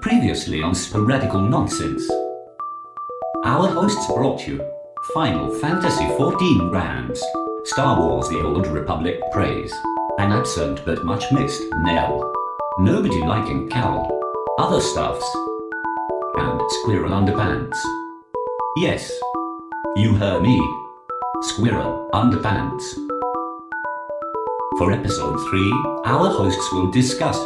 Previously on Sporadical Nonsense. Our hosts brought you Final Fantasy XIV Rands, Star Wars The Old Republic Praise, an absent but much missed Nell, Nobody Liking Cal, Other Stuffs, and Squirrel Underpants. Yes, you heard me, Squirrel Underpants. For episode 3, our hosts will discuss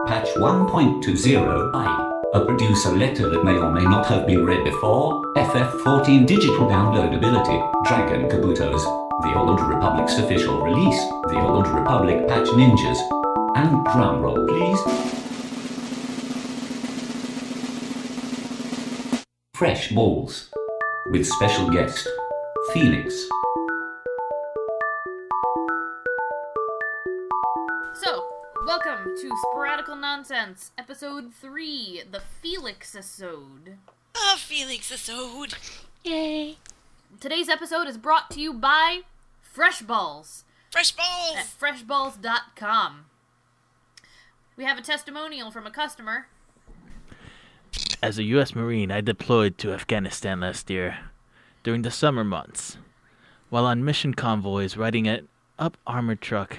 patch 1.20i, a producer letter that may or may not have been read before, FF14 digital downloadability, Dragon Kabuto's, The Old Republic's official release, The Old Republic Patch Ninjas, and drumroll please. Fresh Balls, with special guest, Felix. So, welcome to Sporadical Nonsense, Episode 3, the Felix-asode. Ah, Felix-asode! Yay! Today's episode is brought to you by Fresh Balls. Fresh balls! At freshballs.com. We have a testimonial from a customer. As a U.S. Marine, I deployed to Afghanistan last year, during the summer months. While on mission convoys riding an up-armored truck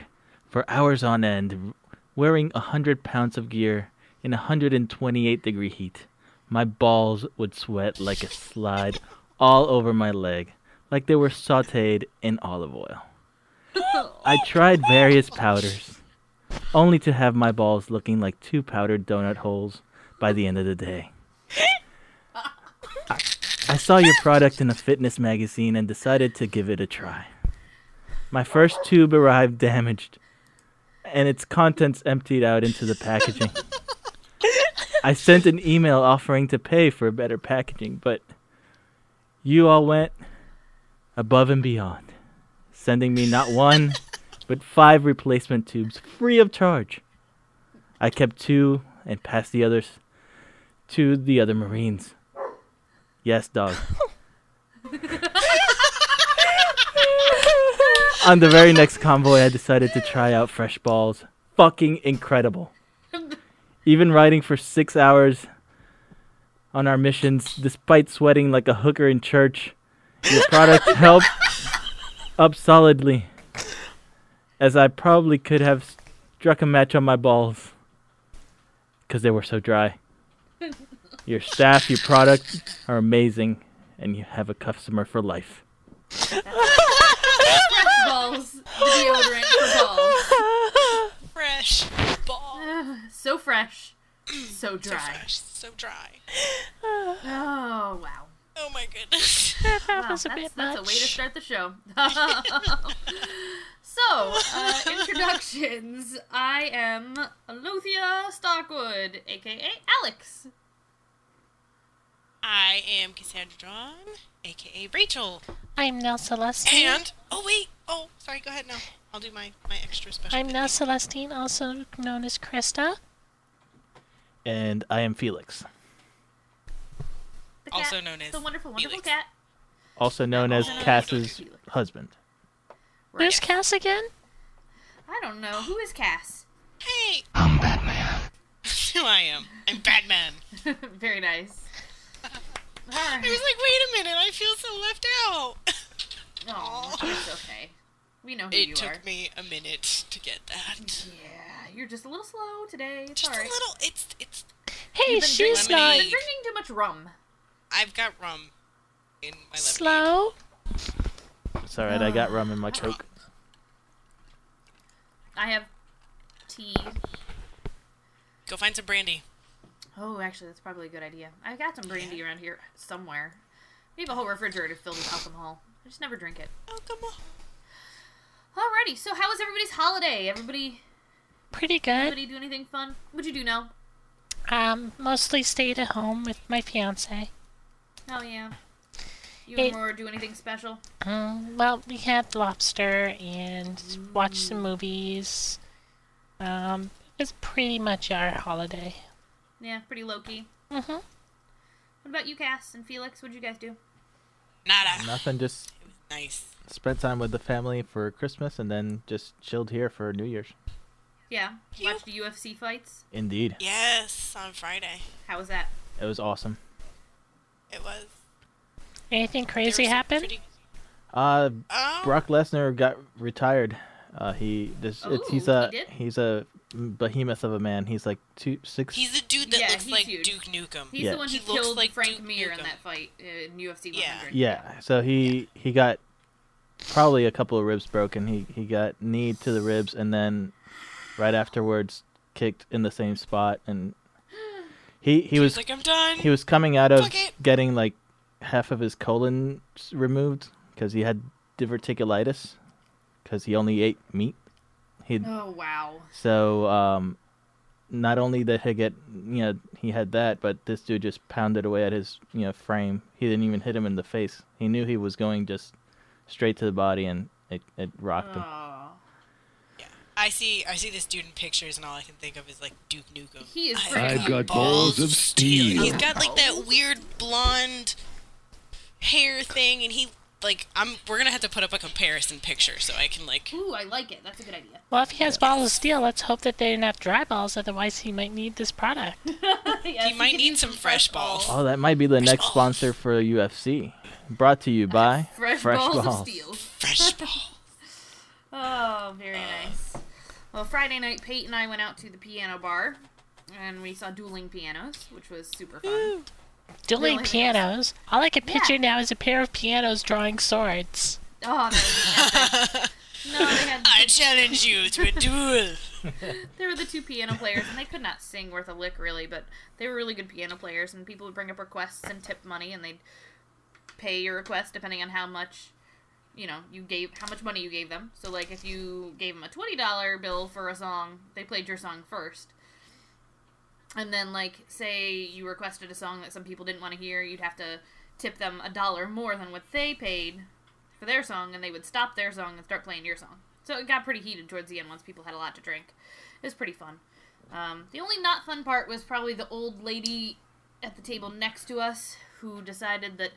for hours on end, wearing 100 pounds of gear in 128-degree heat, my balls would sweat like a slide all over my leg, like they were sautéed in olive oil. I tried various powders, only to have my balls looking like 2 powdered donut holes by the end of the day. I saw your product in a fitness magazine and decided to give it a try. My first tube arrived damaged, and its contents emptied out into the packaging. I sent an email offering to pay for better packaging, but you all went above and beyond, sending me not one, but 5 replacement tubes free of charge. I kept 2 and passed the others to the other Marines. Yes, dog. On the very next convoy, I decided to try out Fresh Balls. Fucking incredible. Even riding for 6 hours on our missions, despite sweating like a hooker in church, your product held up solidly, as I probably could have struck a match on my balls, because they were so dry. Your staff, your product are amazing, and you have a customer for life. Fresh Balls, the deodorant for balls. Fresh ball. So fresh, so dry. So fresh, so dry. Oh, wow. Oh my goodness. Wow, was a bit that's a way to much. start the show. So, introductions. I am Luthia Stockwood, aka Alex. I am Cassandra John, aka Rachel. I'm Nell Celestine. And, oh wait, oh, sorry, go ahead now. I'll do my extra special I'm bit. Nell Celestine, also known as Krista. And I am Felix, The cat, Also known as the wonderful, wonderful Felix. cat. also known as Also known as Cass's Felix. husband. Right. Who's Cass again? I don't know. Who is Cass? Hey! I'm Batman. That's who I am. I'm Batman. Very nice. I was like, wait a minute, I feel so left out. Oh, it's okay. We know who It you took are. me a minute to get that. Yeah, you're just a little slow today. It's Just alright. a little, it's, Hey, You've been she's drinking, not You've been drinking too much rum. I've got rum in my lemonade. slow. It's alright, I got rum in my Coke. I have tea. Go find some brandy. Oh, actually, that's probably a good idea. I've got some brandy around here somewhere. We have a whole refrigerator filled with alcohol. I just never drink it. Oh, come on. Alrighty, so how was everybody's holiday? Everybody Pretty good. do anything fun? What'd you do now? Mostly stayed at home with my fiance. Oh, yeah. You Hey. and Laura do anything special? Well, we had lobster and watched some movies. It was pretty much our holiday. Yeah, pretty low-key. Mm-hmm. What about you, Cass and Felix? What'd you guys do? Nada. Nothing, just Nice. spent time with the family for Christmas and then just chilled here for New Year's. Yeah. Watched the UFC fights. Indeed. Yes, on Friday. How was that? It was awesome. It was. Anything crazy There was some happen? pretty- Brock Lesnar got retired. He's he did? a behemoth of a man. He's like 6. He's the dude that Yeah, looks he's like huge. Duke Nukem. He's Yeah. the one who He looks killed like Frank Duke Mir in Nukem. that fight in UFC Yeah. 100. Yeah. So he got probably a couple of ribs broken. He got kneed to the ribs and then right afterwards kicked in the same spot, and he was like, I'm done. he was coming out of Fuck it. getting like half of his colon removed because he had diverticulitis because he only ate meat. Oh, wow. So not only did he get, he had that, but this dude just pounded away at his, frame. He didn't even hit him in the face. He knew he was going just straight to the body, and it rocked him. Oh. I see this dude in pictures, and all I can think of is like Duke Nukem. He is I've freaking got balls of steel. He's got like that weird blonde hair thing, and we're gonna have to put up a comparison picture so I can like. Ooh, I like it. That's a good idea. Well, if he has balls of steel, let's hope that they didn't have dry balls. Otherwise, he might need this product. Yes, He might could need use some fresh balls. Oh, that might be the next balls. sponsor for UFC. Brought to you by Fresh balls of steel. Fresh balls. Oh, very nice. Well, Friday night, Pate and I went out to the piano bar, and we saw dueling pianos, which was super fun. Dueling Really? pianos. All I can picture Yeah. now is a pair of pianos drawing swords. Oh, that was epic. No, they had I challenge you to a duel. there were the two piano players, and they could not sing worth a lick, really, but they were really good piano players, and people would bring up requests and tip money, and they'd pay your request depending on how much, how much money you gave them. So, like, if you gave them a $20 bill for a song, they played your song first. And then, like, say you requested a song that some people didn't want to hear, you'd have to tip them $1 more than what they paid for their song, and they would stop their song and start playing your song. So it got pretty heated towards the end once people had a lot to drink. It was pretty fun. The only not fun part was probably the old lady at the table next to us who decided that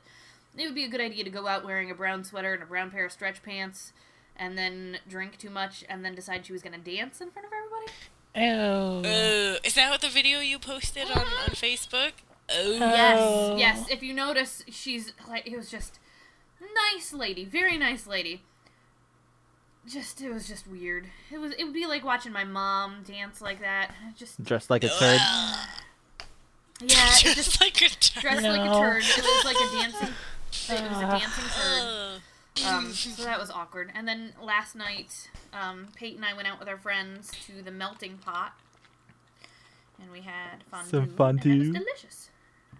it would be a good idea to go out wearing a brown sweater and a brown pair of stretch pants and then drink too much and then decide she was going to dance in front of everybody. Oh. Is that what the video you posted on Facebook? Oh. Yes. If you notice, she's like, it was just nice lady, very nice lady. It was just weird. It would be like watching my mom dance like that. dressed like a turd. Yeah, it Just like a dressed like a No. turd. It was like a dancing. It was a dancing turd. turd. So that was awkward. And then last night, Pate and I went out with our friends to the melting pot, and we had fondue. Some And it fondue. was delicious.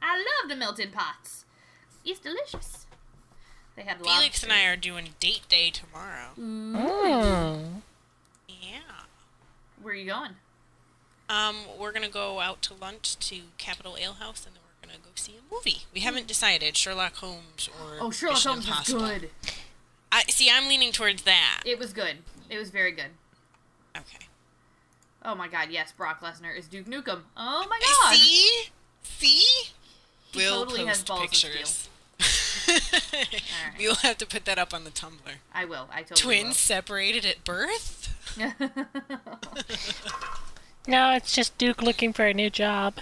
I love the melting pots. It's delicious. They had Felix and I lobster. are doing date day tomorrow. Mm. Yeah. Where are you going? We're gonna go out to lunch to Capitol Ale House, and then we're gonna go see a movie. We haven't decided Sherlock Holmes or Oh, Sherlock Mission Holmes was Impossible. good. I'm leaning towards that. It was good. It was very good. Okay. Oh my god, yes, Brock Lesnar is Duke Nukem. Oh my god. See? He We'll totally has post balls of steel. pictures. Alright. We'll have to put that up on the Tumblr. I will. I totally Twins separated at birth? will. No, it's just Duke looking for a new job.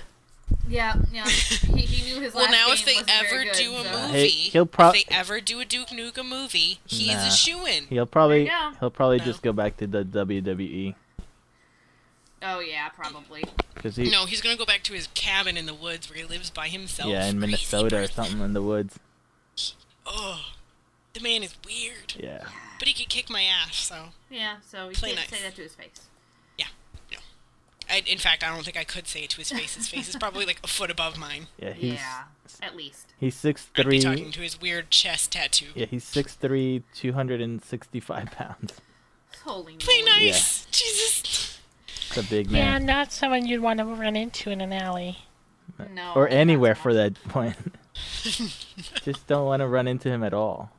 Yeah. He knew his Well, last now game if they wasn't very ever good, do a so- movie, He'll if they ever do a Duke Nukem movie, he's Nah. a shoo-in. He'll probably There you go. No. just go back to the WWE Oh yeah, probably. because he No, he's gonna go back to his cabin in the woods where he lives by himself. in Crazy Minnesota or person. something in the woods. Oh, the man is weird. Yeah. But he could kick my ass, so... Yeah, so you Play can't nice. say that to his face. Yeah, no. In fact, I don't think I could say it to his face. His face is probably like a foot above mine. Yeah, he's Yeah, at least. he's I'd be talking 6'3". to his weird chest tattoo. Yeah, he's 6'3", 265 pounds. Holy Play moly. nice! Jesus! It's a big Yeah, man. not someone you'd want to run into in an alley. No. Or anywhere not so for much. that point. Just don't want to run into him at all.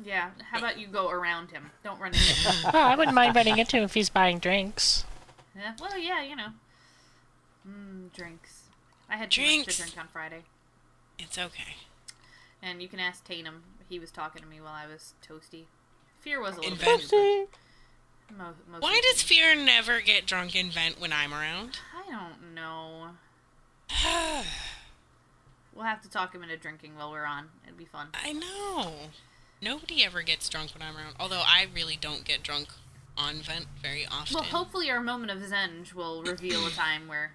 Yeah, how about you go around him? Don't run into him. Oh, I wouldn't mind running into him if he's buying drinks. Yeah, well, yeah, drinks. I had too much Drinks. to drink on Friday. It's okay. And you can ask Tatum. He was talking to me while I was toasty. Fear was a little Invent- bit. Most Why does Fear never get drunk and vent when I'm around? I don't know. We'll have to talk him into drinking while we're on. It'd be fun. I know. Nobody ever gets drunk when I'm around. Although I really don't get drunk on vent very often. Well, hopefully our moment of Zenge will reveal a time where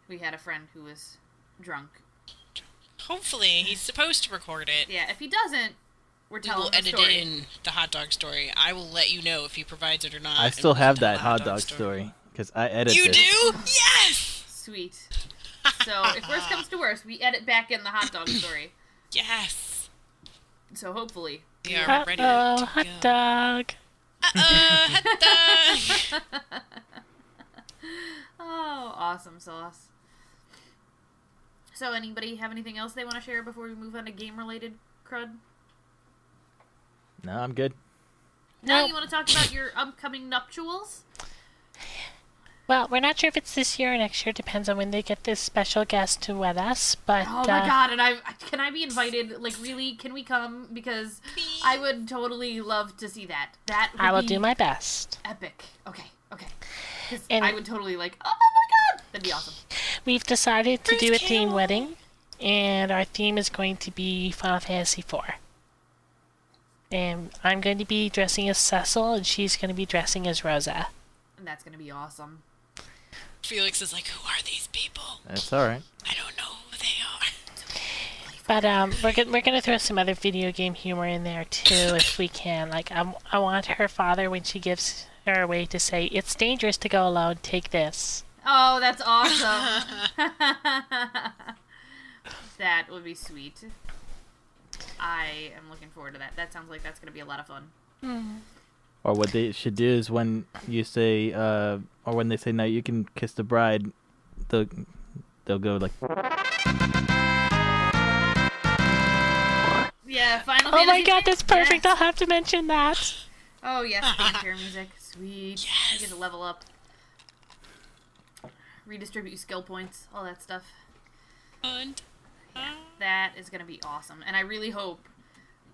we had a friend who was drunk. Hopefully. He's supposed to record it. Yeah, if he doesn't, we're We telling will the edit story. in the hot dog story. I will let you know if he provides it or not. I and still we can have tell that the hot dog story because I edited You it. do? Yes! Sweet. So, if worse comes to worse, we edit back in the hot dog story. Yes. So, hopefully. We are ready Uh-oh, to hot go. dog. Hot dog! Oh, awesome sauce. So, anybody have anything else they want to share before we move on to game-related crud? No, I'm good. Now Nope. you want to talk about your upcoming nuptials? Well, we're not sure if it's this year or next year. Depends on when they get this special guest to with us. But Oh my god, and can I be invited? Like, really, can we come? Because I would totally love to see that. That would I will be do my best. epic. Okay. Because And- I would totally like, oh my god! That'd be awesome. We've decided to do a Bruce theme Campbell. wedding, and our theme is going to be Final Fantasy IV. And I'm going to be dressing as Cecil, and she's going to be dressing as Rosa. And that's gonna be awesome. Felix is like, who are these people? That's all right. I don't know who they are. But we're gonna throw some other video game humor in there too, if we can. Like I want her father, when she gives her away, to say, "It's dangerous to go alone. Take this." Oh, that's awesome. That would be sweet. I am looking forward to that. That sounds like that's gonna be a lot of fun. Or what they should do is when you say, or when they say, "No, you can kiss the bride," they'll go like, Yeah, Final Oh my Fantasy god, that's perfect. Yes. I'll have to mention that. Oh yes, fanfare music. Sweet. You get to level up. Redistribute your skill points. All that stuff. And That is gonna be awesome. And I really hope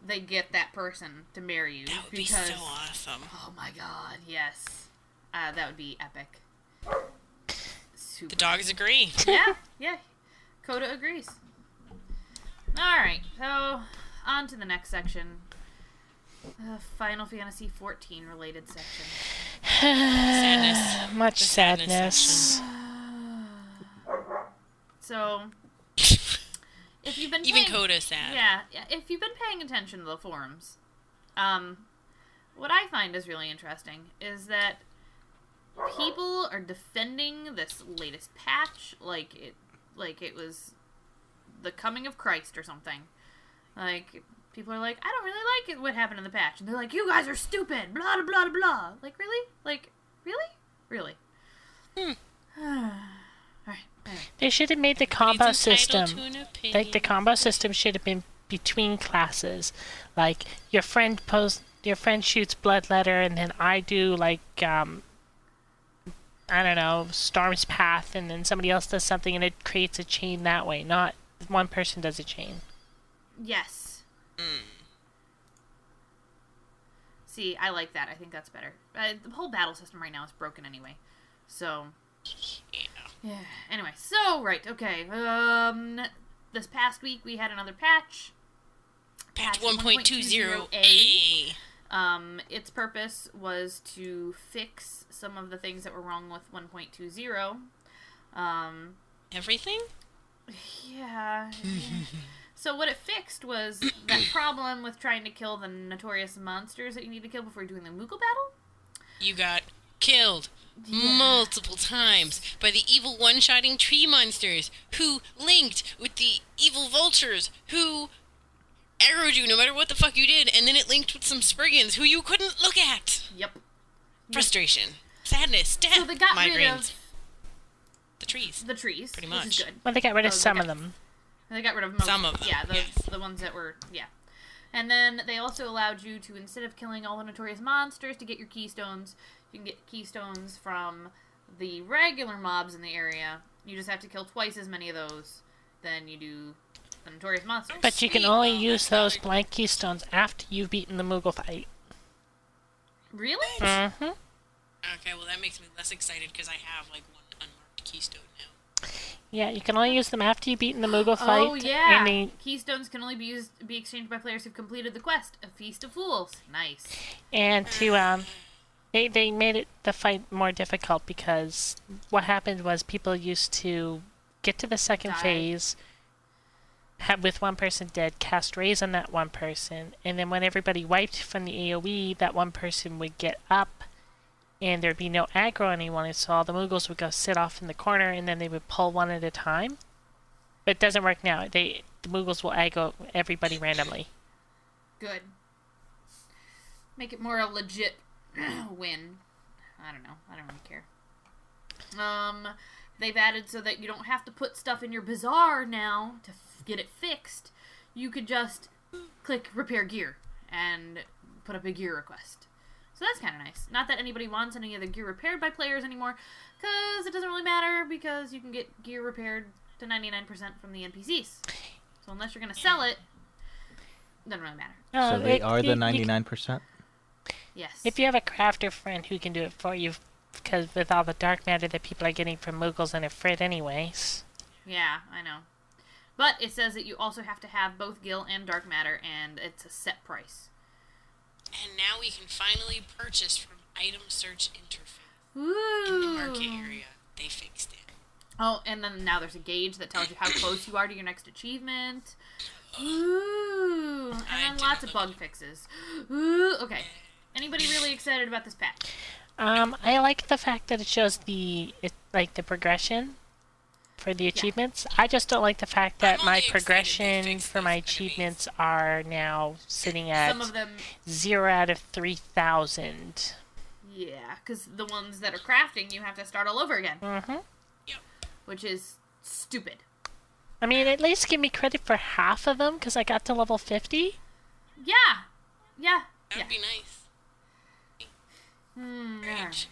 they get that person to marry you. that would be because, so awesome. oh my god, yes. That would be epic. Super. The dogs agree. Yeah. Coda agrees. Alright, so on to the next section. Final Fantasy 14 related section. Sadness. Much The sadness sadness. So, if you've been Even paying, Coda's sad. yeah, if you've been paying attention to the forums, what I find is really interesting is that people are defending this latest patch like it was the coming of Christ or something. Like, people are like, I don't really like it, what happened in the patch. And they're like, you guys are stupid, blah, blah, blah, blah. Like, really? Like, really? Really? Alright, anyway. They should have made the combo He's entitled system. to an opinion. Like the combo system should have been between classes. Like your friend shoots Bloodletter, and then I do like I don't know, Storm's Path, and then somebody else does something, and it creates a chain that way. Not one person does a chain. Yes. See, I like that. I think that's better. The whole battle system right now is broken anyway. So, yeah. Anyway, so, right, okay. This past week we had another patch. Patch Patch 1.20A. Its purpose was to fix some of the things that were wrong with 1.20. Everything? Yeah. So what it fixed was that problem with trying to kill the notorious monsters that you need to kill before doing the Moogle battle. You got killed multiple times by the evil one-shotting tree monsters who linked with the evil vultures who arrowed you no matter what the fuck you did, and then it linked with some Spriggans who you couldn't look at. Yep. Frustration. Sadness. Death. So they got rid migraines. of The trees. the trees, Pretty which is much. good. Well, they got rid of Oh, some okay. of them. They got rid of most. Some of them, Yeah, yes. the ones that were, yeah. And then they also allowed you to, instead of killing all the notorious monsters to get your keystones, you can get keystones from the regular mobs in the area. You just have to kill twice as many of those than you do the notorious monsters. But you can Sweet. only Oh, use that's those blank keystones after you've beaten the Moogle fight. Really? Mm-hmm. Okay, well that makes me less excited because I have like one unmarked keystone now. Yeah, you can only use them after you've beaten the Moogle fight. Oh yeah, and keystones can only be exchanged by players who've completed the quest, A Feast of Fools. Nice. they made it the fight more difficult because what happened was people used to get to the second phase, with one person dead, cast Raise on that one person, and then when everybody wiped from the AoE, that one person would get up, and there'd be no aggro on anyone, and so all the Moogles would go sit off in the corner, and then they would pull one at a time. But it doesn't work now. The Moogles will aggro everybody randomly. Good. Make it more a legit win. I don't know. I don't really care. They've added so that you don't have to put stuff in your bazaar now to get it fixed. You could just click repair gear and put up a gear request. So that's kind of nice. Not that anybody wants any of the gear repaired by players anymore, because it doesn't really matter, because you can get gear repaired to 99% from the NPCs. So unless you're going to sell it, it doesn't really matter. So they are the 99%? Yes. If you have a crafter friend who can do it for you, because with all the dark matter that people are getting from Moogles and Ifrit anyways. Yeah, I know. But it says that you also have to have both Gil and dark matter, and it's a set price. And now we can finally purchase from item search interface. Ooh. In the market area. They fixed it. Oh, and then now there's a gauge that tells you how close you are to your next achievement. Ooh. And then lots of bug fixes. Ooh. Okay. Anybody really excited about this patch? I like the fact that it shows the progression for the achievements. I just don't like the fact that my progression for my achievements are now sitting at Some of them 0 out of 3,000. Yeah, because the ones that are crafting, you have to start all over again. Mm-hmm. Yep. Which is stupid. I mean, at least give me credit for half of them, because I got to level 50. Yeah. Yeah. That would be nice. Right.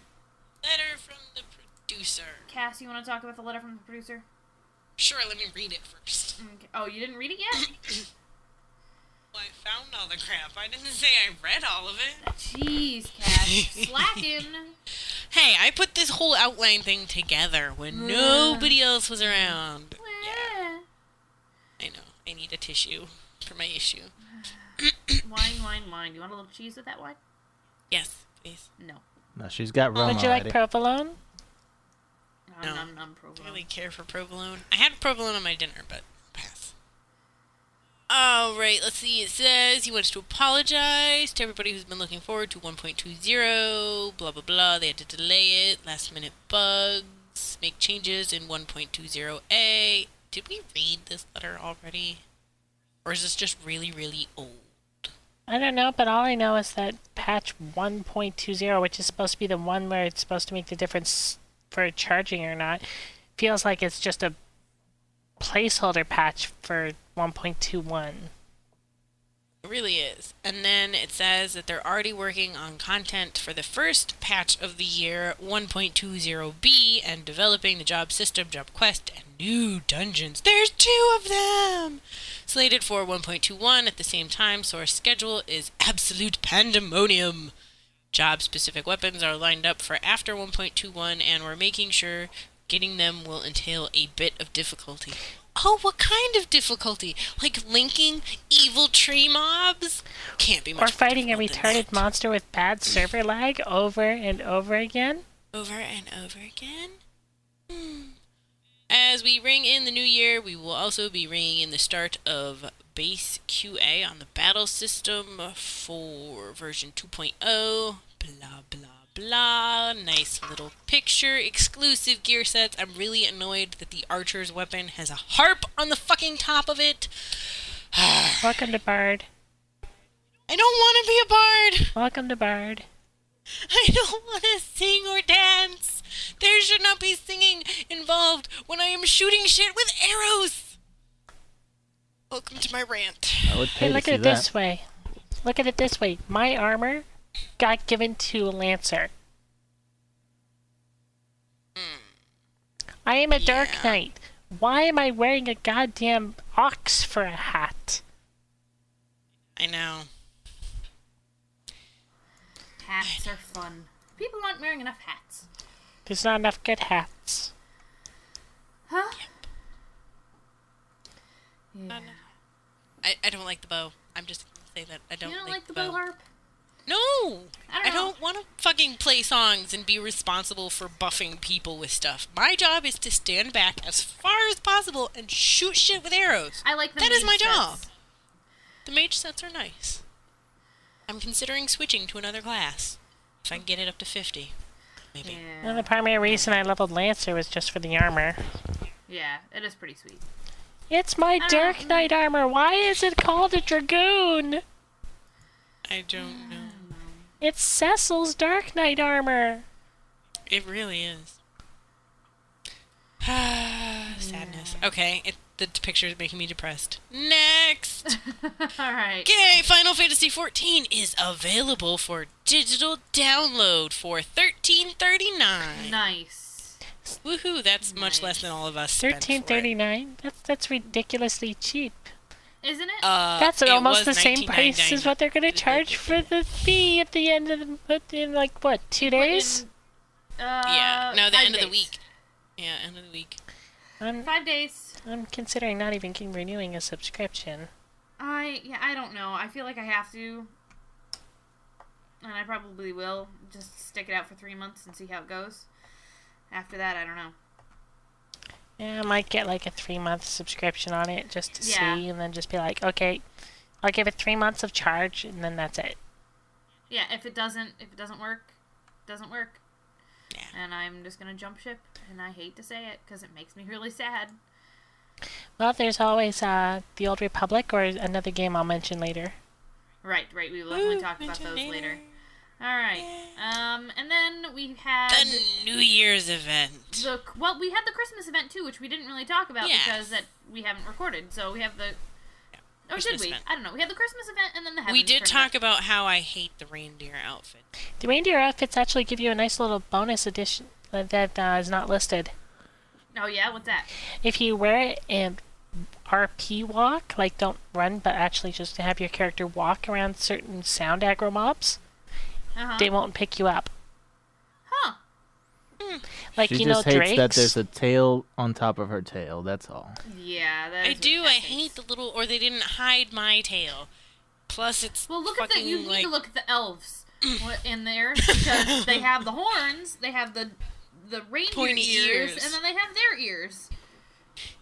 Letter from the producer. Cass, you want to talk about the letter from the producer? Sure, let me read it first. Okay. Oh, you didn't read it yet? Well, I found all the crap. I didn't say I read all of it. Jeez, Cass. Slacking. Hey, I put this whole outline thing together when nobody else was around. Yeah. I know. I need a tissue for my issue. Wine. Do you want a little cheese with that wine? Yes, please. No. No, she's got rum Would you like already. provolone? No. I'm I don't provolone. really care for provolone. I had provolone on my dinner, but pass. Alright, let's see. It says he wants to apologize to everybody who's been looking forward to 1.20. Blah, blah, blah. They had to delay it. Last minute bugs. Make changes in 1.20a. Did we read this letter already? Or is this just really, really old? I don't know, but all I know is that patch 1.20, which is supposed to be the one where it's supposed to make the difference for charging or not, feels like it's just a placeholder patch for 1.21. It really is. And then it says that they're already working on content for the first patch of the year, 1.20b, and developing the job system, job quest, and new dungeons. There's 2 of them! Slated for 1.21 at the same time, source schedule is absolute pandemonium. Job-specific weapons are lined up for after 1.21, and we're making sure getting them will entail a bit of difficulty. Oh, what kind of difficulty? Like linking evil tree mobs? Can't be much Or fighting a more difficult than retarded that. monster with bad server lag over and over again? Over and over again? As we ring in the new year, we will also be ringing in the start of base QA on the battle system for version 2.0. Blah, blah, blah. Nice little picture. Exclusive gear sets. I'm really annoyed that the archer's weapon has a harp on the fucking top of it. Welcome to Bard. I don't want to be a bard. Welcome to Bard. I don't want to sing or dance. There should not be singing involved when I am shooting shit with arrows. Welcome to my rant. I would pay Hey, to look see at it that. this way. Look at it this way. My armor got given to a Lancer. I am a Dark Knight. Why am I wearing a goddamn ox for a hat? I know. Hats are fun. People aren't wearing enough hats. There's not enough good hats. Huh? Yeah. I don't like the bow. I'm just gonna say that I don't, You don't like like the bow harp? No! I don't want to fucking play songs and be responsible for buffing people with stuff. My job is to stand back as far as possible and shoot shit with arrows. I like the That is my mage job. sets. The mage sets are nice. I'm considering switching to another class. If I can get it up to 50. Maybe. Well, Yeah. the primary reason I leveled Lancer was just for the armor. Yeah, it is pretty sweet. It's my Dark Knight armor. Why is it called a Dragoon? I don't know. It's Cecil's Dark Knight armor. It really is. Sadness. Okay, the picture is making me depressed. Next! Alright. Okay, Final Fantasy XIV is available for digital download for $13.39. Nice. Woohoo! That's much less Nice. than all of us spent for it. $13.39. That's ridiculously cheap. Isn't it? That's It almost was the same price $19.99. as what they're gonna charge for the fee at the end of in like what, 2 days? Yeah. No, the 5 end of the days. week. Yeah, end of the week. I'm 5 days. considering not even renewing a subscription. I don't know. I feel like I have to. And I probably will. Just stick it out for 3 months and see how it goes. After that, I don't know. Yeah, I might get like a 3-month subscription on it just to Yeah. see, and then just be like, okay, I'll give it 3 months of charge, and then that's it. Yeah, if it doesn't work, it doesn't work. Yeah. And I'm just gonna jump ship. And I hate to say it, because it makes me really sad. Well, there's always the Old Republic or another game I'll mention later. Right. We will definitely talk about those later. Alright. And then we had... The New Year's event. we had the Christmas event too, which we didn't really talk about Yeah. because we haven't recorded. So we have the... Or Christmas did we? event. I don't know. We had the Christmas event and then the Heavens We did tournament. talk about how I hate the reindeer outfit. The reindeer outfits actually give you a nice little bonus edition that is not listed. Oh yeah? What's that? If you wear it in RP walk, like don't run, but actually just have your character walk around certain sound aggro mobs, Uh-huh. they won't pick you up. Huh. Like, She you know, just hates Drake's. that there's a tail on top of her tail. That's all. Yeah, that I is what do. that I is. hate the little... Or they didn't hide my tail. Plus, it's Well, look at fucking, the... You need like... to look at the elves in there because they have the horns, they have the reindeer Pointy ears, ears. and then they have their ears.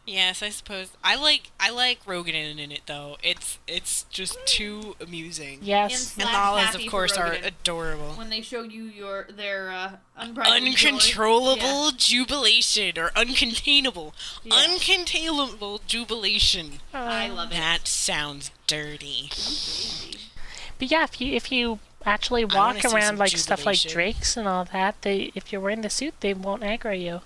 Yes, I suppose. I like Rogan in it, though. It's just too amusing. Yes. In And Slash Lalas, happy of for course, are Rogan. adorable. When they show you their unbridled joy. Uncontrollable jubilation, or uncontainable. Yeah. Uncontainable jubilation. I love it. That sounds dirty. But yeah, if you actually wanna walk see around some like stuff like jubilation. Drakes and all that, if you're wearing the suit, they won't aggro you.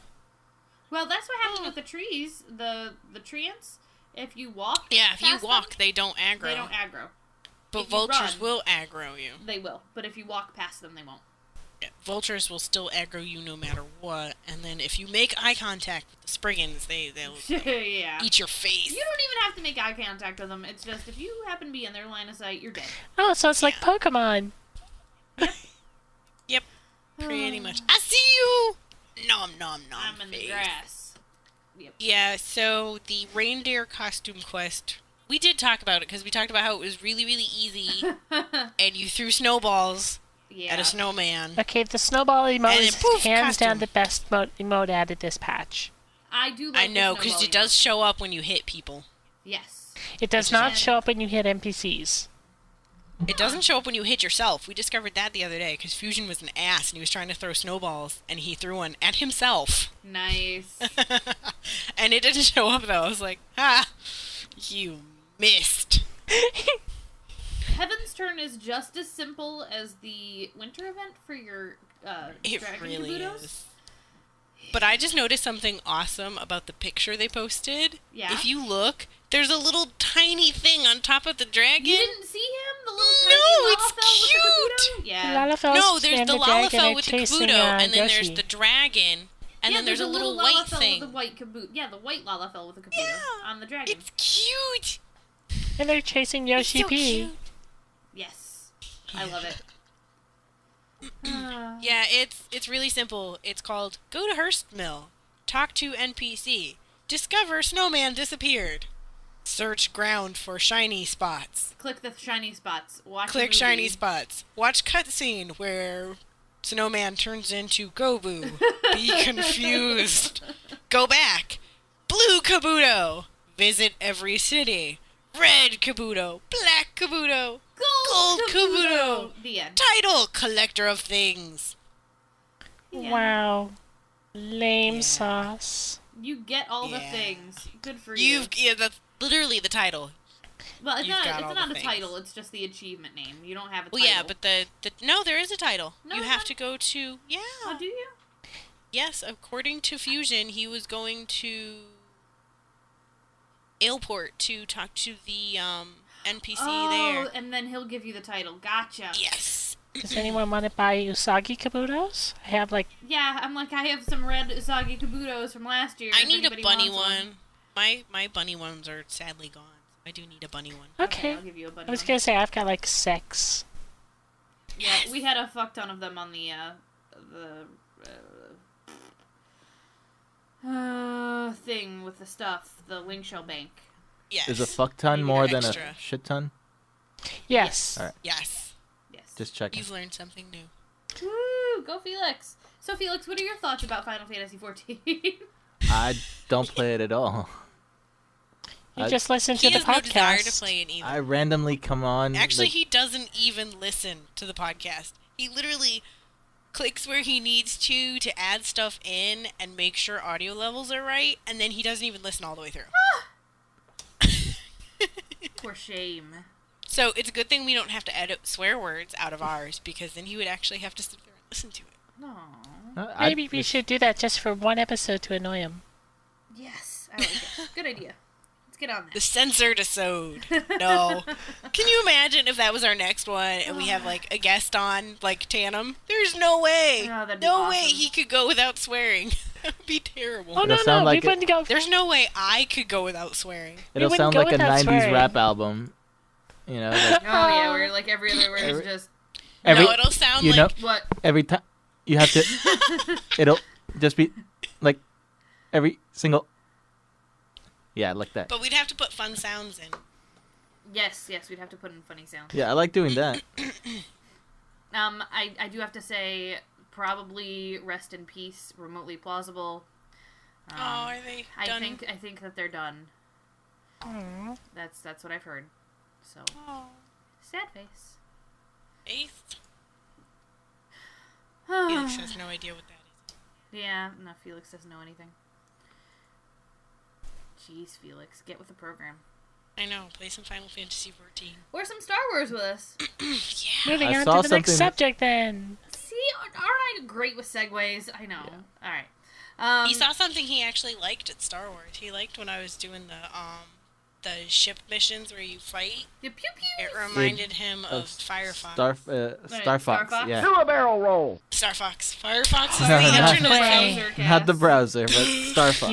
Well, that's what happened with the trees, the treants. If you walk, Yeah, if you past them, walk, they don't aggro. they don't aggro. But if you vultures run- will aggro you. They will, but if you walk past them, they won't. Yeah, vultures will still aggro you no matter what. And then if you make eye contact with the Spriggans, they'll Yeah. eat your face. You don't even have to make eye contact with them. It's just if you happen to be in their line of sight, you're dead. Oh, so it's like Pokemon. Yep, pretty much. I see you! Nom nom nom. I'm in the face. grass. Yep. Yeah, so the reindeer costume quest, we did talk about it because we talked about how it was really, really easy, and you threw snowballs Yeah. at a snowman. Okay, the snowball emote And is then poof, hands down costume. the best emote added this patch. I do like I know, because because it does show up when you hit people. Yes. It does Which is not handy. show up when you hit NPCs. It doesn't show up when you hit yourself. We discovered that the other day, because Fusion was an ass, and he was trying to throw snowballs, and he threw one at himself. Nice. And it didn't show up, though. I was like, ha! You missed. Heaven's Turn is just as simple as the winter event for your It dragon really kabutos. is. But I just noticed something awesome about the picture they posted. Yeah? If you look, there's a little tiny thing on top of the dragon. You didn't see him? The little No, tiny it's Lalafell with the cute! kabuto? Yeah. Lalafell No, there's and the dragon Lalafell are with the chasing, Kabuto, and then Yoshi. there's the dragon, and Yeah, then there's a little Lalafell white with thing. the white kaboot. Yeah, the white Lalafell with the kabuto Yeah, on the dragon. It's cute! And they're chasing It's Yoshi so P. cute. Yes. I love it. Yeah, it's really simple. It's called Go to Hearst Mill, talk to NPC, discover snowman disappeared, search ground for shiny spots, Click the shiny spots. Watch click a movie. shiny spots, watch cutscene where snowman turns into Gobu, be confused, go back, blue Kabuto, visit every city, red Kabuto, black Kabuto, Gold Kabuto. The end. Title, collector of things. Yeah. Wow. Lame Yeah. sauce. You get all the Yeah. things. Good for you. That's literally the title. Well, it's you've got all not the a things. title. It's just the achievement name. You don't have a Well, title. yeah, but the no, there is a title. No, you no. have to go to Oh, do you? Yes, according to Fusion, he was going to Ailport to talk to the NPC there. and then he'll give you the title. Gotcha. Yes. Does anyone want to buy Usagi Kabutos? I have like Yeah, I'm like, I have some red Usagi Kabutos from last year. I if need a anybody bunny wants one. My bunny ones are sadly gone. I do need a bunny one. okay. I'll give you a bunny I was one. gonna say I've got like 6. Yeah, we had a fuck ton of them on the thing with the stuff, the Link Shell Bank. Yes. Is a fuck ton Maybe more they're than extra. a shit ton? Yes. All right. Yes. Yes. Just checking. You've learned something new. Woo! Go Felix. So Felix, what are your thoughts about Final Fantasy XIV? I don't play it at all. You I- just listen He to the has no desire to podcast. play it either. I randomly come on. Actually, like, he doesn't even listen to the podcast. He literally clicks where he needs to add stuff in and make sure audio levels are right, and then he doesn't even listen all the way through. For shame. So it's a good thing we don't have to edit swear words out of ours, because then he would actually have to sit there and listen to it. No. Maybe we should do that just for one episode to annoy him. Yes, I like it. Good idea. Let's get on The that. censored-asode. No. Can you imagine if that was our next one and we have like a guest on, like Tannum? There's no way. Oh, that'd be no way awesome. he could go without swearing. That would be terrible. Oh It'll no, sound no, like we wouldn't go. There's no way I could go without swearing. It'll wouldn't sound go like a without 90s swearing. rap album. You know, like Oh yeah, where like every other word is Every- just every No, it'll sound you like know what? every time you have to. It'll just be like every single. Yeah, like that. But we'd have to put fun sounds in. Yes, we'd have to put in funny sounds. Yeah, I like doing that. I do have to say, probably rest in peace, remotely plausible. Oh, are they done? I think that they're done. Aw. That's what I've heard. So Oh, sad face. Faith. Felix has no idea what that is. Yeah, no, Felix doesn't know anything. Jeez, Felix, get with the program. I know. Play some Final Fantasy 14. Or some Star Wars with us. Yeah. Moving I on saw to the next something- subject then. See, aren't I great with segues? I know. All right. He saw something he actually liked at Star Wars. He liked when I was doing the ship missions where you fight. The pew pew. It reminded him of Firefox. Star Fox. Fox? Yeah. Do a barrel roll. Star Fox. Firefox is No, the not- internet. Way. Not the browser, but Star Fox.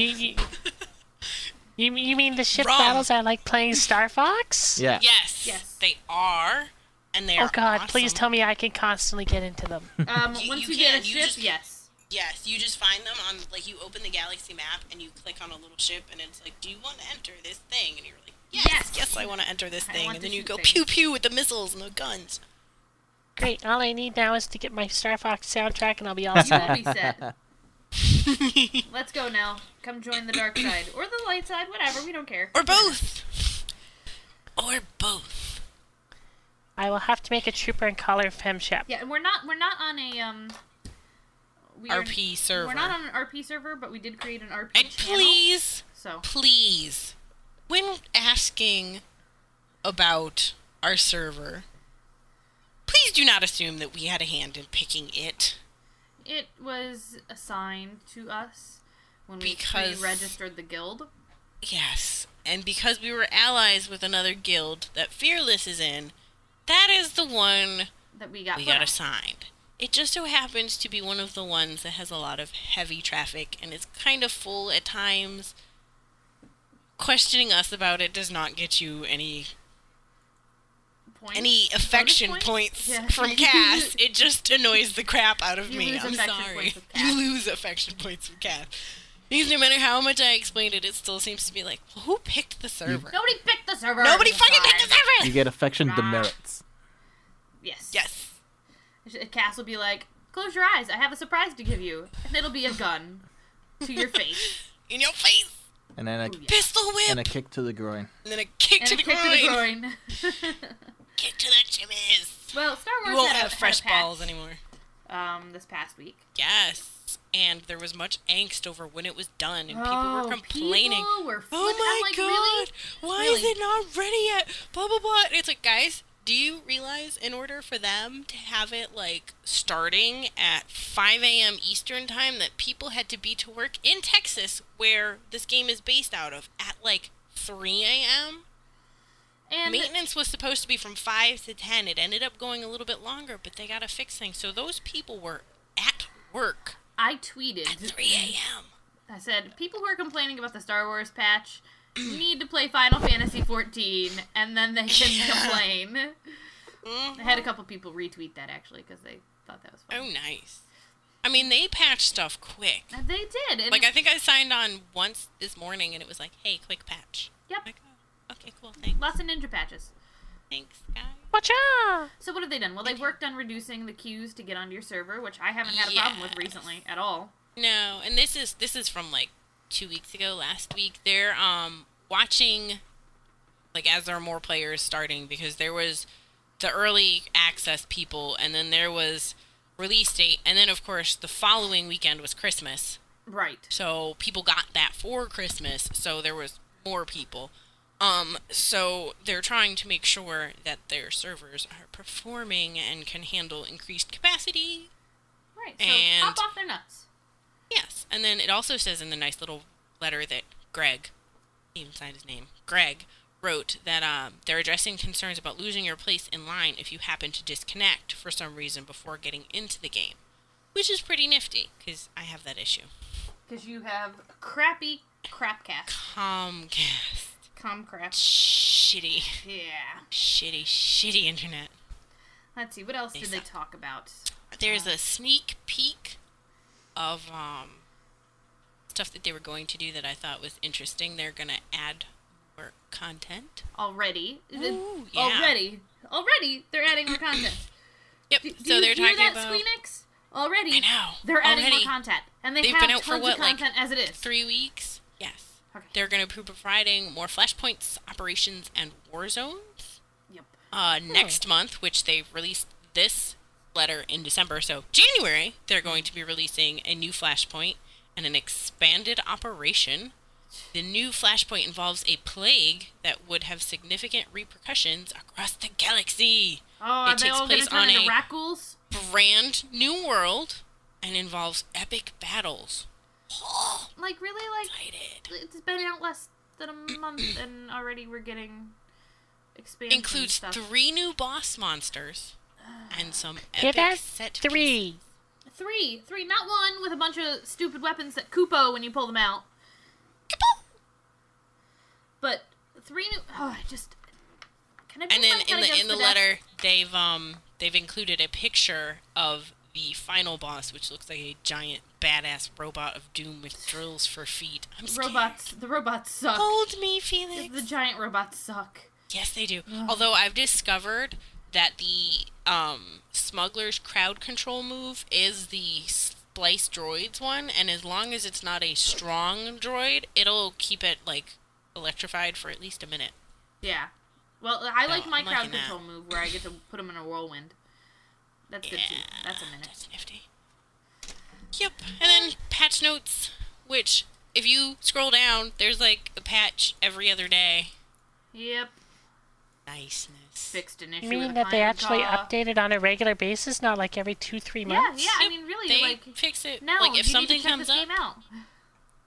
You mean the ship Wrong. battles are like playing Star Fox? Yeah. Yes. Yes. They are. And they are Oh god, awesome. please tell me I can constantly get into them. Once You you can, get a you ship, just- yes. Yes, you just find them on, like, you open the galaxy map and you click on a little ship and it's like, do you want to enter this thing? And you're like, yes, I want to enter this I thing. want And to then you shoot go things. pew pew with the missiles and the guns. Great, all I need now is to get my Star Fox soundtrack and I'll be all You will set. be set. Let's go now. Come join the dark side. Or the light side, whatever, we don't care. Or both. Or both. I will have to make a trooper and call her FemShep. Yeah, and we're not on a RP server. We're not on an RP server, but we did create an RP And channel. please, So please, when asking about our server, please do not assume that we had a hand in picking it. it was assigned to us when we Because- pre-registered the guild. Yes, and because we were allies with another guild that Fearless is in, that is the one That we got we put got on. assigned. It just so happens to be one of the ones that has a lot of heavy traffic and is kind of full at times. Questioning us about it does not get you any Points? any affection Bonus points Yeah. from Cass. It just annoys the crap out of You me. lose I'm affection sorry. points with Cass. You lose affection points with Cass. Because no matter how much I explained it, it still seems to be like, well, who picked the server? Nobody picked the server. Nobody this fucking time. picked the server! You get affection Nah. demerits. Yes. Yes. Cass will be like, close your eyes. I have a surprise to give you. And it'll be a gun to your face. In your face. And then Ooh, yeah. Pistol whip. a kick to the groin. And then a kick And to a the kick groin. to the groin. Kick to the chimneys. Well, Star Wars You won't had have a fresh patch, balls anymore. this past week. Yes. And there was much angst over when it was done, and people were complaining. People were Oh my I'm like, god! Really? Why Really? is it not ready yet? Blah blah blah. And it's like, guys, do you realize in order for them to have it like starting at 5 a.m. Eastern time, that people had to be to work in Texas, where this game is based out of, at like 3 a.m. And Maintenance was supposed to be from 5 to 10. It ended up going a little bit longer, but they got to fix things. So those people were at work I tweeted. at 3 a.m. I said, people who are complaining about the Star Wars patch need to play Final Fantasy 14, and then they can complain. I had a couple people retweet that, actually, because they thought that was funny. Oh, nice. I mean, they patch stuff quick. And they did. And Like, I think I signed on once this morning, and it was like, hey, quick patch. Yep. I'm like, oh, okay, cool, thanks. Lots of ninja patches. Thanks, guys. Watcha! So what have they done? Well, they worked on reducing the queues to get onto your server, which I haven't had a problem with Yes. recently at all. No, and this is from, like, 2 weeks ago, last week. They're, watching, like, as there are more players starting, because there was the early access people, and then there was release date, and then, of course, the following weekend was Christmas. Right. So people got that for Christmas, so there was more people. So they're trying to make sure that their servers are performing and can handle increased capacity. Right. So And- hop off their nuts. Yes, and then it also says in the nice little letter that Greg, he even signed his name, Greg, wrote that they're addressing concerns about losing your place in line if you happen to disconnect for some reason before getting into the game, which is pretty nifty, because I have that issue. Because you have crappy crapcast. Comcast. Comcrap. Shitty. Yeah. Shitty internet. Let's see, what else did they suck. talk about? There's a sneak peek of stuff that they were going to do that I thought was interesting. They're going to add more content. Already. Ooh, yeah. Already, they're adding more content. Yep, Do so you they're hear talking that, about Squeenix? Already. I know. They're adding Already. more content. And they They've have been out for tons what, of like, content as it is. 3 weeks. Yes. Okay. They're going to be providing more flashpoints, operations, and war zones. Yep. Next month, which they released this letter in December, so January, they're going to be releasing a new flashpoint and an expanded operation. The new flashpoint involves a plague that would have significant repercussions across the galaxy. Oh, are It they takes all going place to turn on into a Rackles? brand new world and involves epic battles. Oh, Like, really? Like, excited. it's been out less than a month and already we're getting expansion Includes stuff. 3 new boss monsters and some Give epic that set 3. Three, not one with a bunch of stupid weapons that Koopo when you pull them out. But 3 new. Oh, I just. Can I? And then bring my head in the against desk? letter, they've included a picture of the final boss, which looks like a giant badass robot of doom with drills for feet. I'm scared. The robots suck. Hold me, Felix. The giant robots suck. Yes, they do. Although I've discovered that the smuggler's crowd control move is the splice droids one, and as long as it's not a strong droid, it'll keep it like electrified for at least a minute. Yeah. Well, I like my I'm crowd liking that. control move where I get to put them in a whirlwind. That's good too. That's a minute. That's nifty. Yep. And then patch notes, which if you scroll down, there's like a patch every other day. Yep. Niceness. Fixed an issue. You with mean a that they client actually call. updated on a regular basis, not like every 2-3 Yeah, months? yeah. I mean, really, They like fix it. no. Like if you something need to check comes this up, game out.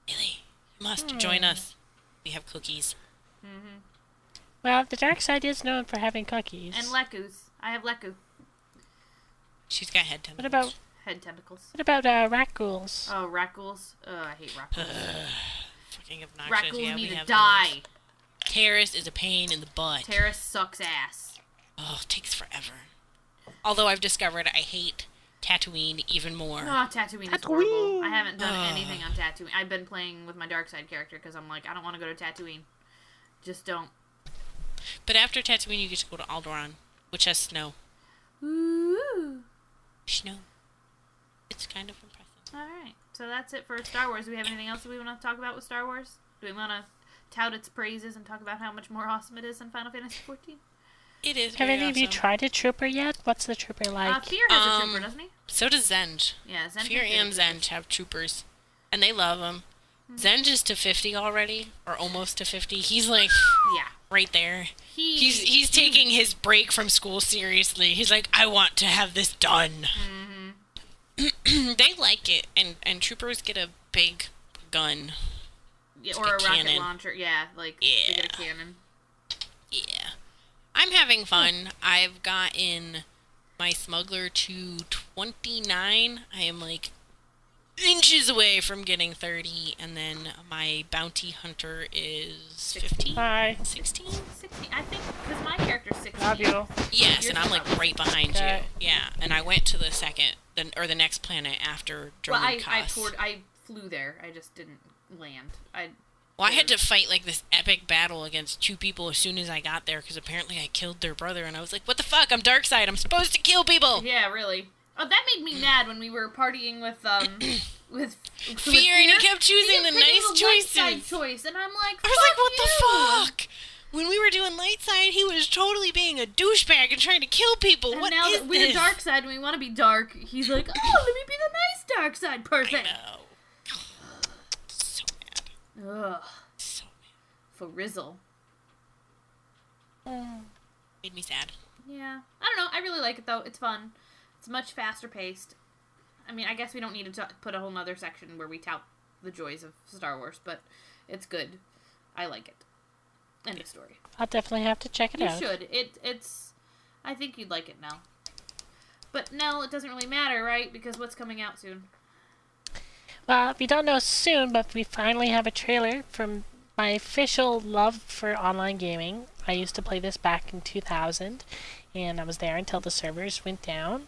really, you must join us. We have cookies. Well, the dark side is known for having cookies. And Lekus. I have Leku. She's got head tendons. What about Head tentacles. rat ghouls? Oh, Rackles. I hate Rackles. Fucking obnoxious. Rackles Yeah, need we to have die. those. Terrace is a pain in the butt. Terrace sucks ass. Oh, it takes forever. Although I've discovered I hate Tatooine even more. Oh, Tatooine is horrible. I haven't done anything on Tatooine. I've been playing with my dark side character because I'm like, I don't want to go to Tatooine. Just don't. But after Tatooine, you get to go to Alderaan, which has snow. Ooh. Snow. It's kind of impressive. Alright, so that's it for Star Wars. Do we have anything else that we want to talk about with Star Wars? Do we want to tout its praises and talk about how much more awesome it is than Final Fantasy XIV? It is Have very any of you awesome. tried a trooper yet? What's the trooper like? Fear has a trooper, doesn't he? So does Zenge. Yeah, Zen. Fear and Zenge have troopers. And they love them. Zenge is to 50 already, or almost to 50. He's like Yeah. right there. He's taking his break from school seriously. He's like, I want to have this done. They like it, and troopers get a big gun. Yeah, It's or like a a rocket cannon. launcher. Yeah, like they Yeah. get a cannon. Yeah. I'm having fun. I've gotten my smuggler to 29. I am like inches away from getting 30, and then my bounty hunter is 15? Hi. 16? 16, I think, because my character's 16. Love you. Yes, and I'm like right behind Okay. you. Yeah, and I went to the the next planet after Well, Dromedaga. I flew there. I just didn't land. Well, I had to fight like this epic battle against two people as soon as I got there because apparently I killed their brother, and I was like, "What the fuck? I'm Darkseid. I'm supposed to kill people." Yeah, really. Oh, that made me mad when we were partying with with Fear, and he kept choosing the nice choices. light side choice, and I'm like, I was like, "What you. the fuck?" When we were doing light side, he was totally being a douchebag and trying to kill people. And What now is that we're this? dark side and we want to be dark, he's like, oh, let me be the nice dark side I person. know. So mad. Ugh, So for Rizzle. mad. Made me sad. Yeah, I don't know. I really like it though. It's fun. It's much faster paced. I mean, I guess we don't need to put a whole nother section where we tout the joys of Star Wars, but it's good. I like it. End of story. I'll definitely have to check it You out. should. It's. I think you'd like it, Nell. But Nell, it doesn't really matter, right? Because what's coming out soon? Well, we don't know soon, but we finally have a trailer from my official love for online gaming. I used to play this back in 2000, and I was there until the servers went down.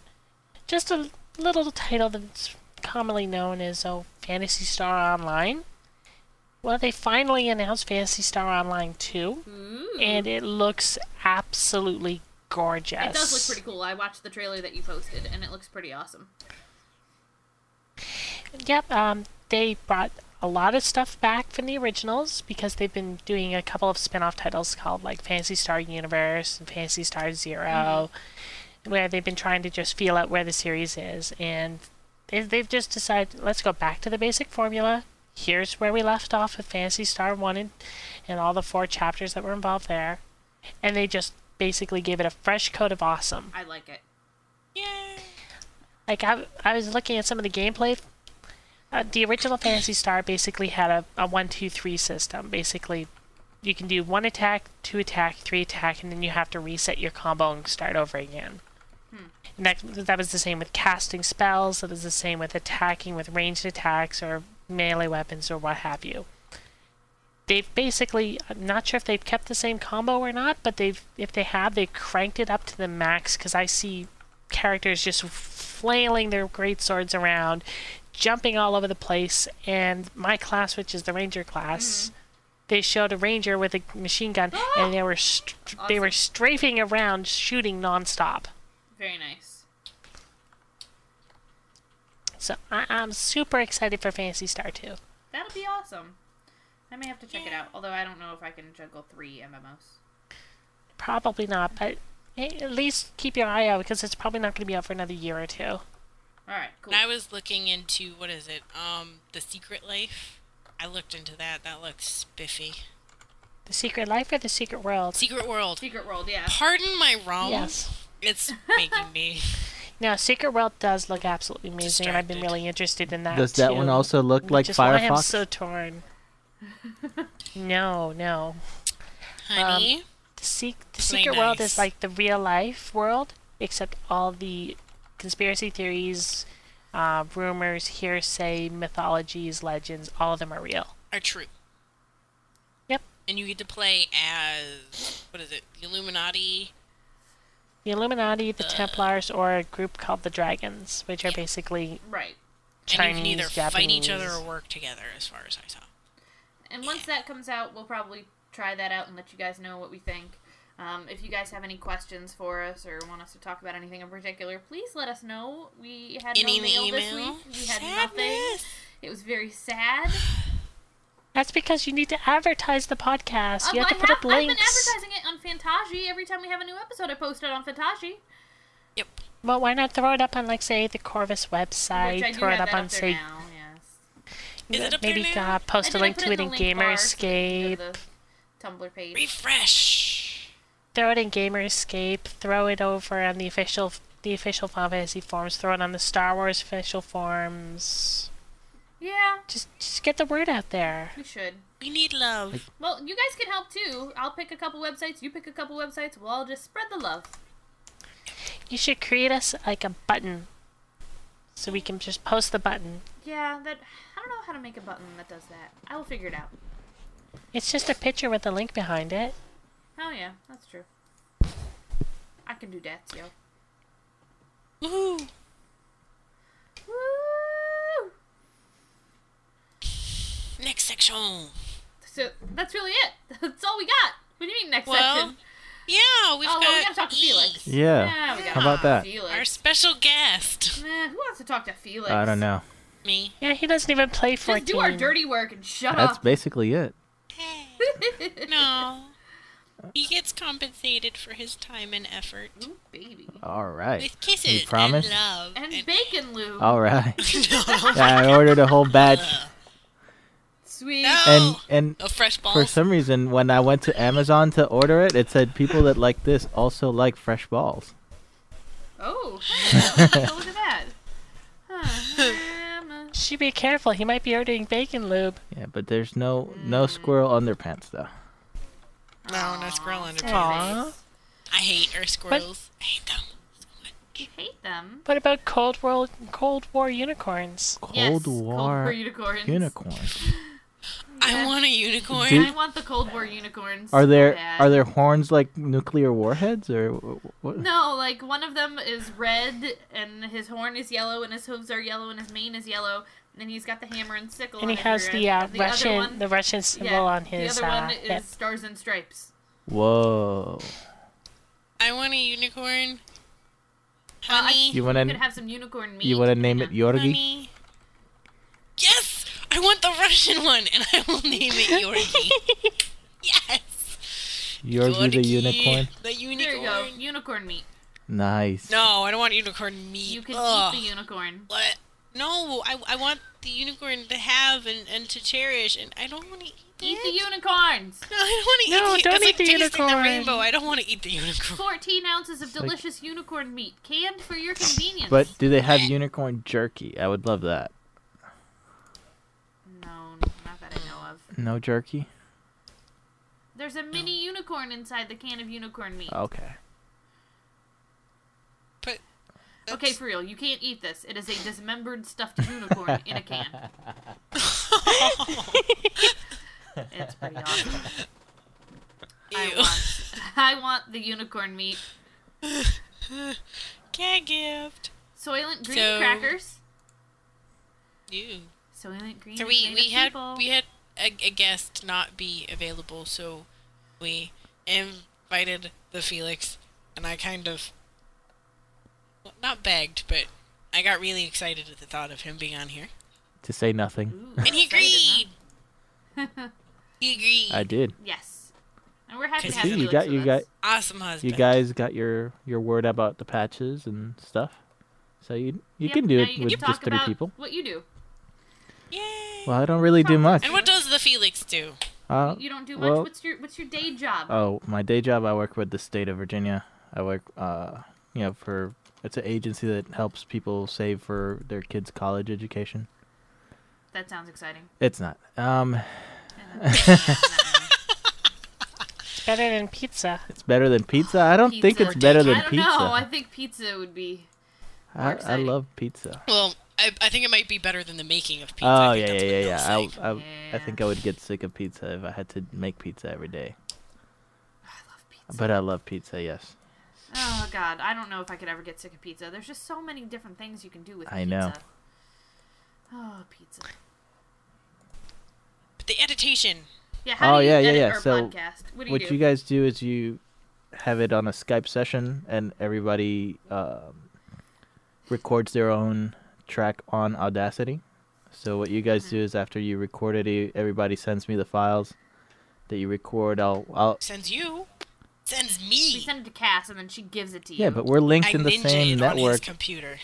Just a little title that's commonly known as Phantasy Star Online. Well, they finally announced Phantasy Star Online 2, Ooh. and it looks absolutely gorgeous. It does look pretty cool. I watched the trailer that you posted, and it looks pretty awesome. Yep, they brought a lot of stuff back from the originals because they've been doing a couple of spin-off titles called like Phantasy Star Universe and Phantasy Star Zero, where they've been trying to just feel out where the series is, and they've just decided, let's go back to the basic formula. Here's where we left off with Phantasy Star 1 and all the 4 chapters that were involved there, and they just basically gave it a fresh coat of awesome. I like it. Yay! Like, I was looking at some of the gameplay. The original Phantasy Star basically had a 1-2-3 system. Basically, you can do 1 attack, 2 attack, 3 attack, and then you have to reset your combo and start over again. And that was the same with casting spells. It was the same with attacking with ranged attacks or melee weapons or what have you. They've basically, I'm not sure if they've kept the same combo or not, but if they have, they've cranked it up to the max because I see characters just flailing their great swords around, jumping all over the place, and my class, which is the ranger class, they showed a ranger with a machine gun, and they were they were strafing around, shooting nonstop. Very nice. So I'm super excited for Phantasy Star 2. That'll be awesome. I may have to check it out, although I don't know if I can juggle 3 MMOs. Probably not, but at least keep your eye out because it's probably not going to be out for another year or 2. Alright, cool. And I was looking into, what is it, The Secret Life. I looked into that. That looks spiffy. The Secret Life or The Secret World? Secret World. Secret World, yeah. Pardon my rum. Yes. It's making me... Now, Secret World does look absolutely amazing, and I've been Distracted. really interested in that Does that too, one also look like which is why I'm Firefox? so torn. No. Honey? The Secret World is nice. like the real life world, except all the conspiracy theories, rumors, hearsay, mythologies, legends, all of them are real. Are true. Yep. And you get to play as, what is it, the Illuminati The Illuminati, the Templars, or a group called the Dragons, which are basically Right. Chinese, and you can either Japanese. fight each other or work together, as far as I saw. And once that comes out, we'll probably try that out and let you guys know what we think. If you guys have any questions for us or want us to talk about anything in particular, please let us know. We had no mail this week. We had nothing. It was very sad. That's because you need to advertise the podcast. You have to put up links. I've been advertising it on Fantasia. Every time we have a new episode, I post it on Fantasia. Yep. Well, why not throw it up on, like, say, the Corvus website? Which I do throw it have up that on, up there say, now, yes. Is it up maybe there now? post a link to it in Gamerscape. The Tumblr page. Refresh. Throw it in Gamerscape. Throw it over on the official Final Fantasy forums. Throw it on the Star Wars official forums. Yeah, Just get the word out there. we should. We need love. Well, you guys can help too. I'll pick a couple websites, you pick a couple websites, we'll all just spread the love. You should create us like a button, so we can just post the button. Yeah, I don't know how to make a button that does that. I will figure it out. It's just a picture with a link behind it. Oh yeah, that's true. I can do that, yo. Woohoo. Woo! Next section. So that's really it. That's all we got. What do you mean next section? Yeah, we've Oh, got well, we gotta talk to E, Felix. Yeah. We gotta How about talk to that? Felix. our special guest. Who wants to talk to Felix? I don't know. Me. Yeah, he doesn't even play 14. Just do our dirty work and shut That's up. basically it. No. He gets compensated for his time and effort. Ooh, baby. All right. With kisses You promise? and love. And bacon lube. All right. Yeah, I ordered a whole batch. Sweet. No. And Of fresh balls. for some reason, when I went to Amazon to order it, it said people that like this also like fresh balls. Oh, look at that. Huh. Should be careful. He might be ordering bacon lube. Yeah, but there's no squirrel underpants though. No, no squirrel underpants. Aww. I hate our squirrels. I hate them. You hate them. What about Cold War unicorns? Yes, Cold Cold War War unicorns. unicorn. I want a unicorn. Dude. I want the Cold War unicorns. Are so there bad. horns like nuclear warheads or what? No, like one of them is red and his horn is yellow and his hooves are yellow and his mane is yellow and he's got the hammer and sickle. And on he his has rear the end. And Russian other one, the Russian symbol yeah, on his the other one hip. is stars and stripes. Whoa! I want a unicorn. Well, Honey. You You wanna could have some unicorn meat. you wanna name it Yorgi? Honey. Yes! I want the Russian one, and I will name it Yorgi. Yes! Yorgi the unicorn. The unicorn. There you go, unicorn meat. Nice. No, I don't want unicorn meat. You can Ugh. eat the unicorn. What? No, I want the unicorn to have and to cherish, and I don't want to eat Eat it. the unicorns. No, I don't want to No, eat don't it's eat like the tasting unicorn. the rainbow. I don't want to eat the unicorn. 14 ounces of delicious unicorn meat, canned for your convenience. But do they have unicorn jerky? I would love that. No, not that I know of. No jerky? There's a mini unicorn inside the can of unicorn meat. Okay. But Okay, for real, you can't eat this. It is a dismembered stuffed unicorn in a can. It's pretty awesome. Ew. I want the unicorn meat. Gag gift. Soylent Green So- crackers. Ew. Soylent Green. So is we made of people. had a guest not be available, so we invited the Felix, and I kind of well, not begged, but I got really excited at the thought of him being on here, To say nothing. Ooh, and he excited, agreed. huh? He agreed. I did. Yes. And we're happy to Cause have see, Felix you with got us. Awesome husband. you guys got your word about the patches and stuff. So you Yep, can do now it you can with talk just 3 about people. What you do. Yay. Well, I don't really do much. And what does the Felix do? You don't do much. well- What's your day job? Oh, my day job, I work with the state of Virginia. I work, for it's an agency that helps people save for their kids' college education. That sounds exciting. It's not. It's better than pizza. It's better than pizza. I don't think Pizza. it's better than I don't pizza. know. I think pizza would be. more I exciting. love pizza. Well, I think it might be better than the making of pizza. Oh I think yeah, that's what yeah, they'll yeah. say. I think I would get sick of pizza if I had to make pizza every day. I love pizza. But I love pizza. Yes. Oh God, I don't know if I could ever get sick of pizza. There's just so many different things you can do with pizza. I know. Oh, pizza. But the editation. Yeah, how do you edit our So podcast? What do what you guys do is you have it on a Skype session, and everybody records their own track on Audacity. So what you guys do is after you record it, everybody sends me the files that you record. I'll Sends you. Sends We me. send it to Cass, and then she gives it to you. yeah, but we're linked I in the ninja same it on his network computer.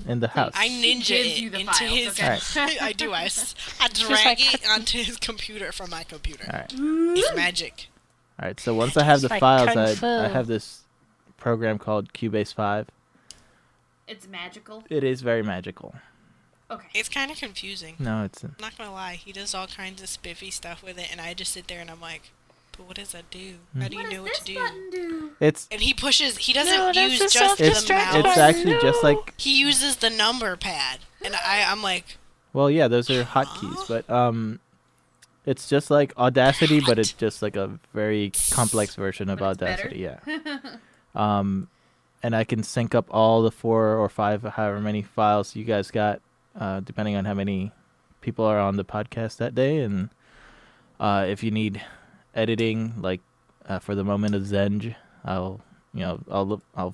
in the house. I She ninja gives it you the into files, his. okay? I do. I drag like- it onto his computer from my computer. All right. It's magic. All right. So once I have the like files, Kung Fu. I have this program called Cubase 5. It's magical. It is very magical. Okay. It's kind of confusing. No, it's I'm not gonna lie. He does all kinds of spiffy stuff with it, and I just sit there and I'm like, but what does that do? How do you What know does what to this do? button do? it's And he pushes. He doesn't No, that's use a just the self-destruct mouse. it's actually just No. like He uses the number pad, and I'm like, well, yeah, those are hotkeys, but it's just like Audacity, but it's just like a very complex version of But it's better? Audacity. Yeah. And I can sync up all the 4 or 5, however many files you guys got, depending on how many people are on the podcast that day, and if you need editing, like for the moment of Zenge, I'll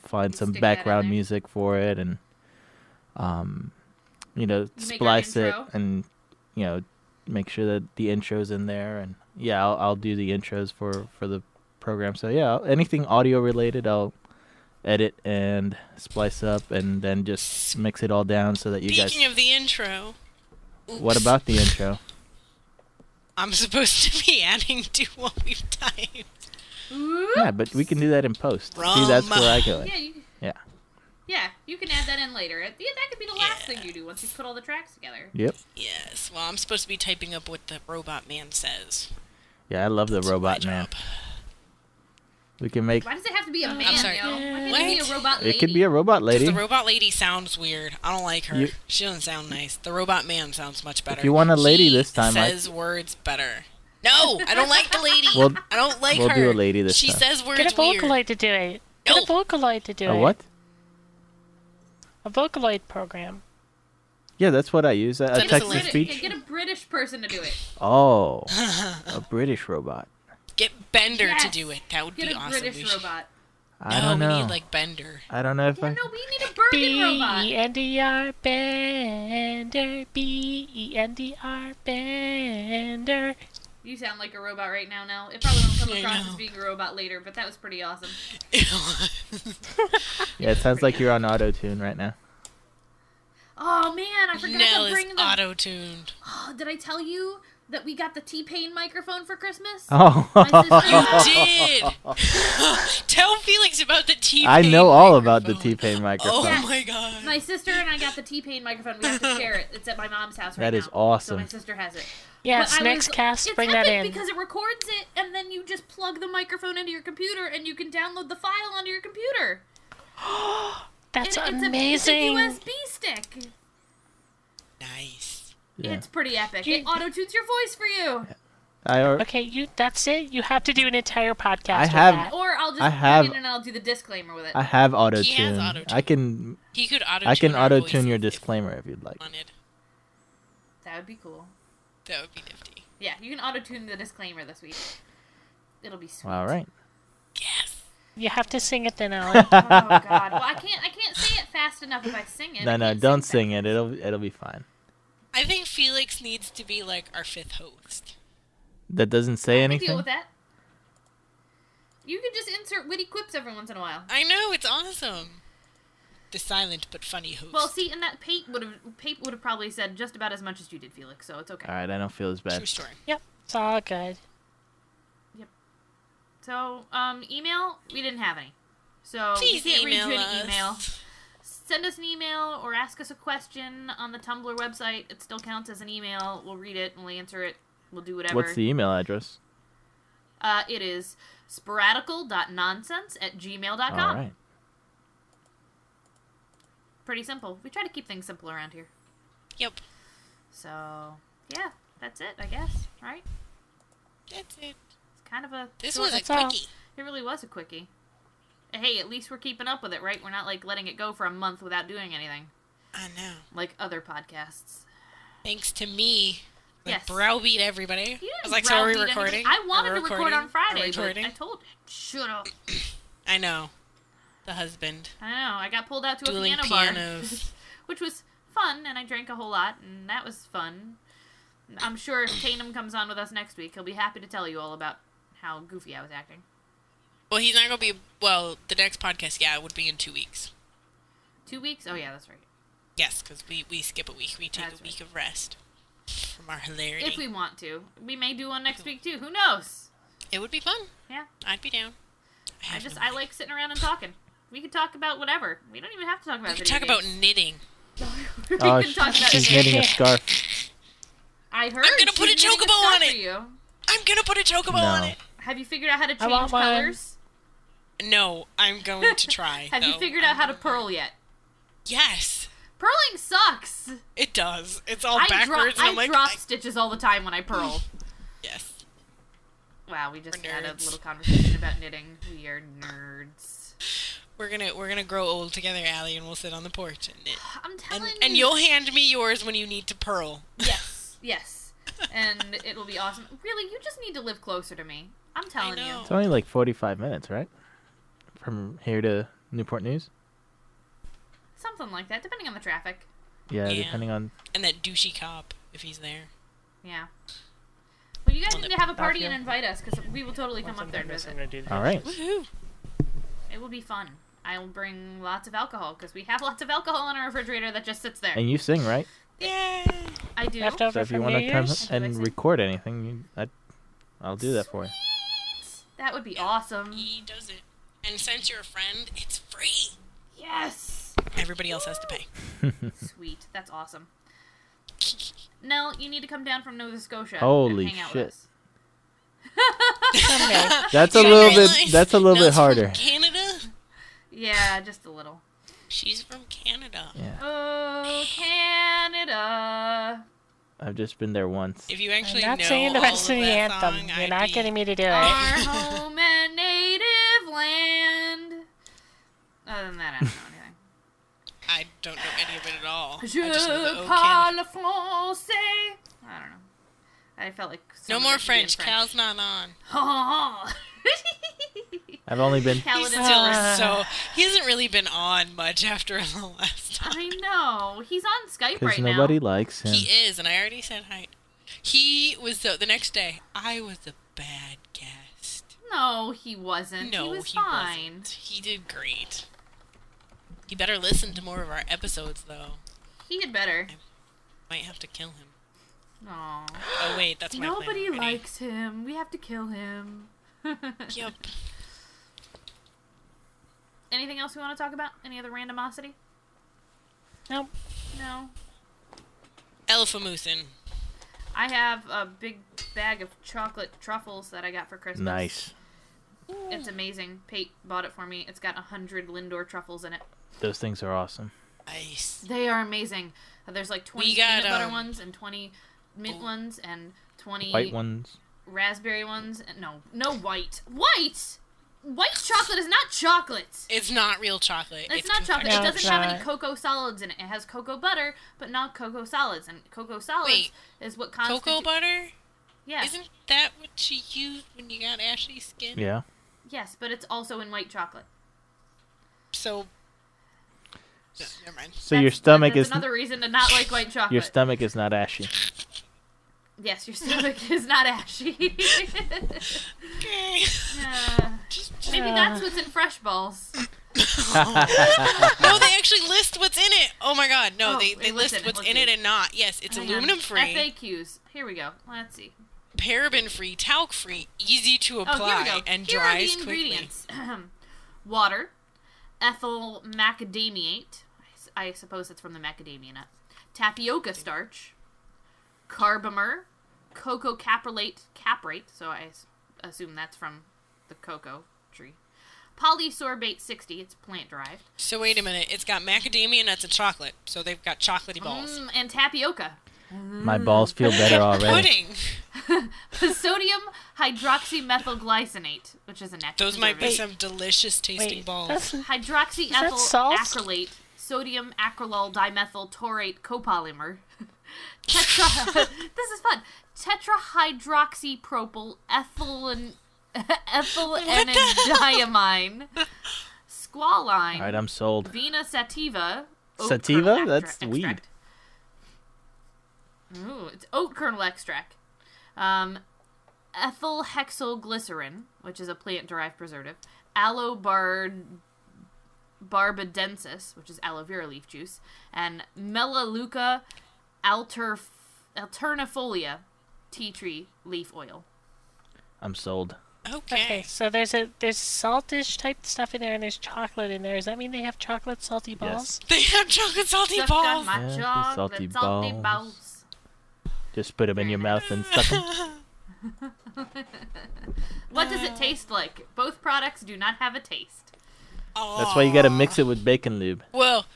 find some Stick that in background there. music for it, and You make our splice it, intro? and make sure that the intro's in there, and yeah, I'll do the intros for the program. So yeah, anything audio related, I'll edit and splice up, and then just mix it all down so that you speaking guys. of the intro. What Oops. about the intro? I'm supposed to be adding to what we've typed. Yeah, but we can do that in post. See, that's where I go. Yeah, Yeah. yeah, you can add that in later. Yeah, that could be the last Yeah. thing you do once you put all the tracks together. Yep. Yes. Well, I'm supposed to be typing up what the robot man says. Yeah, I love the That's my robot man. job. We can make. Why does it have to be a man, sorry. yo? Why can't it be What? a robot lady? It could be a robot Because lady. the robot lady sounds weird. I don't like her. You- She doesn't sound nice. The robot man sounds much better. If you want a lady He this time, says words better. No, I don't like the lady. We'll- I don't like we'll her. do a lady this she time. says words Get a weird. Vocaloid to do it. Get No. a Vocaloid to do it. A what? A Vocaloid program. Yeah, that's what I use. A Send us a text to link. speech. Get a British person to do it. Oh, a British robot. Get Bender to Yes. do it. That would Get be a awesome. British We should- robot. I No, don't know. we need like Bender. I don't know if Yeah, I. no, we need a Bergen robot. B-E-N-D-R Bender. B-E-N-D-R Bender. You sound like a robot right now, Nell. It probably won't come I across know. as being a robot later, but that was pretty awesome. Yeah, it sounds like you're on auto tune right now. Oh man, I forgot Nell to is bring the. auto-tuned. Oh, did I tell you that we got the T-Pain microphone for Christmas? Oh, My sister, Did tell Felix about the T-Pain I know all about the microphone. T-Pain microphone. Oh Yes. my god. my sister and I got the T-Pain microphone. We have to share it. It's at my mom's house right That now. is awesome. So my sister has it. Yes, But I next was- cast, it's bring that epic in. because it records it, and then you just plug the microphone into your computer, and you can download the file onto your computer. That's It's amazing. a USB stick. Nice. Yeah. It's pretty epic. You- It auto-tunes your voice for you. Okay, that's it. You have to do an entire podcast I with have- that. Or I'll just I plug have- in and I'll do the disclaimer with it. I have auto He has tune. auto-tune. I can He could auto-tune I can our auto tune voices your if disclaimer if you'd like. he wanted. That would be cool. That would be nifty. Yeah, you can auto-tune the disclaimer this week. It'll be sweet. All right. Yes. You have to sing it then, Ellen. Oh god. Well, I can't say it fast enough if I sing it. No, I no, can't don't sing sing it. It'll be fine. I think Felix needs to be like our 5th host. That doesn't say I can anything. deal with that. You can just insert witty quips every once in a while. I know, it's awesome. The silent but funny host. Well, see, and that Pate would have probably said just about as much as you did, Felix. So it's okay. All right, I don't feel as True bad. story. Yep, it's all good. So, email, we didn't have any. So Please we can't read you email an us. email. Send us an email or ask us a question on the Tumblr website. It still counts as an email. We'll read it and we'll answer it. We'll do whatever. What's the email address? It is sporadical.nonsense@gmail.com. All right. Pretty simple. We try to keep things simple around here. Yep. So, yeah, that's it, I guess. Right? That's it. It's kind of a... This short- was a That's all. quickie. It really was a quickie. hey, at least we're keeping up with it, right? We're not, like, letting it go for a month without doing anything. I know. Like other podcasts. Thanks to me. Like, Yes. browbeat everybody. You I didn't was like, so are we browbeat recording? anything. I wanted Are we to record on recording? Friday, Are we but recording? I told him, shut up. I know. The husband. I know, I got pulled out to Dueling a piano pianos. bar. Which was fun, and I drank a whole lot, and that was fun. I'm sure if Tatum comes on with us next week, he'll be happy to tell you all about how goofy I was acting. Well, he's not going to be... Well, the next podcast, yeah, it would be in 2 weeks. 2 weeks? Oh, yeah, that's right. Yes, because we skip a week. We take That's a week of rest from our hilarity. If we want to. We may do one next week, too. Who knows? It would be fun. Yeah. I'd be down. I like sitting around and talking. We could talk about whatever. We don't even have to talk about We could video talk about games. knitting. We Oh, can talk about she's video knitting a games. scarf. I heard I'm gonna put she's a knitting chocobo scarf on for it. you. I'm going to put a chocobo No. on it. Have you figured out how to I want change one. colors? No, I'm going to try. Have you though. figured out how to purl yet? Yes. Purling sucks. It does. It's all I backwards, and I'm like... drop stitches all the time when I purl. Yes. Wow, we just We're had a nerds. little conversation about knitting. We are nerds. We're gonna grow old together, Allie, and we'll sit on the porch and knit. I'm telling you. And you'll hand me yours when you need to purl. Yes, yes. And it'll be awesome. Really, you just need to live closer to me. I'm telling you. know. It's only like 45 minutes, right? From here to Newport News? Something like that, depending on the traffic. Yeah, Yeah. depending on... And that douchey cop, if he's there. Yeah. Well, you guys Well, need to have a party and Feel- invite us, because we will totally come up there and visit. All right. Woohoo! It will be fun. I will bring lots of alcohol, because we have lots of alcohol in our refrigerator that just sits there. And you sing, right? Yay! I do. Leftover So if you from want New to come Year's? I do, I and sing. record anything, I'll do that for you. That would be awesome. He does it. And since you're a friend, it's free. Yes! Everybody else has to pay. Sweet. That's awesome. Nell, you need to come down from Nova Scotia Holy and hang out shit. with us. Someday. That's a You little realize bit. That's a little bit Nell's from harder. Canada? Yeah, just a little. She's from Canada. Yeah, Oh, Canada. I've just been there once. If you I'm actually not know singing the all rest of the that anthem. song, You're I'd not be- getting me to do Our it. home and native land. Other than that, I don't know anything. I don't know any of it at all. Je I just know the O parle français. I don't know. I felt like No some of more it should be in French. Cal's not on. I've only been. Cal He's didn't still know. so... He hasn't really been on much after the last time. I know. He's on Skype Because right nobody now. likes him. He is, and I already said hi. He was the next day. I was a bad guest. No, he wasn't. No, he was he fine. wasn't. He did great. He better listen to more of our episodes, though. He had better. Might have to kill him. Aw. Oh wait, that's my plan Nobody already. likes him. We have to kill him. Yep. Anything else we want to talk about? Any other randomosity? Nope. No. Elephantmusin. I have a big bag of chocolate truffles that I got for Christmas. Nice. It's amazing. Pate bought it for me. It's got 100 Lindor truffles in it. Those things are awesome. Nice. They are amazing. There's like 20 We got, peanut butter ones and 20 mint ones and 20 White ones. raspberry ones. And no white. White! White chocolate is not chocolate. It's not real chocolate. It's not chocolate. confectionery. No, It it's doesn't have any not. cocoa solids in it. It has cocoa butter, but not cocoa solids. And cocoa solids Wait, is what constitutes... Cocoa butter? Yes. Isn't that what you used when you got ashy skin? Yeah. Yes, but it's also in white chocolate. So... No, never mind. So your stomach that's is another reason to not like white chocolate. your stomach is not ashy. Yes, your stomach is not ashy. Okay. Maybe that's what's in fresh balls. No, they actually list what's in it. Oh my god, no, Oh, they wait, list listen, what's let's in see. it and not. Yes, it's Hang on. aluminum free, FAQs. Here we go. Let's see. paraben free, talc free, easy to Oh, here we apply, go. and Here dries are the quickly. ingredients. Water, ethyl macadamiate. I suppose it's from the macadamia nut. Tapioca starch, carbomer, cocoa caprate, so I assume that's from the cocoa tree. Polysorbate 60, it's plant derived. So wait a minute, it's got macadamia nuts and chocolate, so they've got chocolatey balls. And tapioca. My balls feel better already. Pudding. Sodium hydroxymethylglycinate, which is a natural Those might be preservative. some delicious tasting Wait, balls. that's salt? Hydroxyethyl acrylate, sodium acrylyl dimethyl taurate copolymer. This is fun. Tetrahydroxypropyl ethylenediamine. Squalene. All right, I'm sold. Vena sativa. oat Sativa? kernel That's extract. weed. Ooh, it's oat kernel extract. Ethyl hexylglycerin, which is a plant-derived preservative. Aloe barbadensis, which is aloe vera leaf juice. And Melaleuca alternifolia, tea tree leaf oil. I'm sold. Okay, so there's saltish type stuff in there, and there's chocolate in there. Does that mean they have chocolate salty balls? They have chocolate salty Suck balls. on my Yeah, the chocolate salty balls. Just put them in your mouth and suck them. What does it taste like? Both products do not have a taste. That's why you gotta mix it with bacon lube. Well,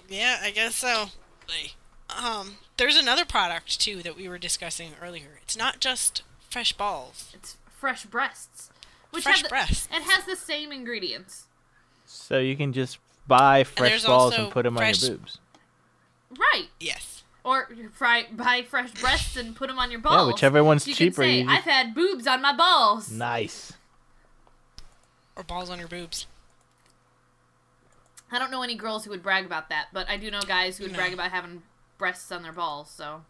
yeah, I guess so. There's another product too that we were discussing earlier. It's not just fresh balls. It's fresh breasts. Breasts. It has the same ingredients. So you can just buy fresh there's balls also and put them on fresh- your boobs. Right. Yes. Or buy fresh breasts and put them on your balls. Yeah, whichever one's you cheaper. Can say, I've had boobs on my balls. Nice. Or balls on your boobs. I don't know any girls who would brag about that, but I do know guys who would No. brag about having breasts on their balls, so.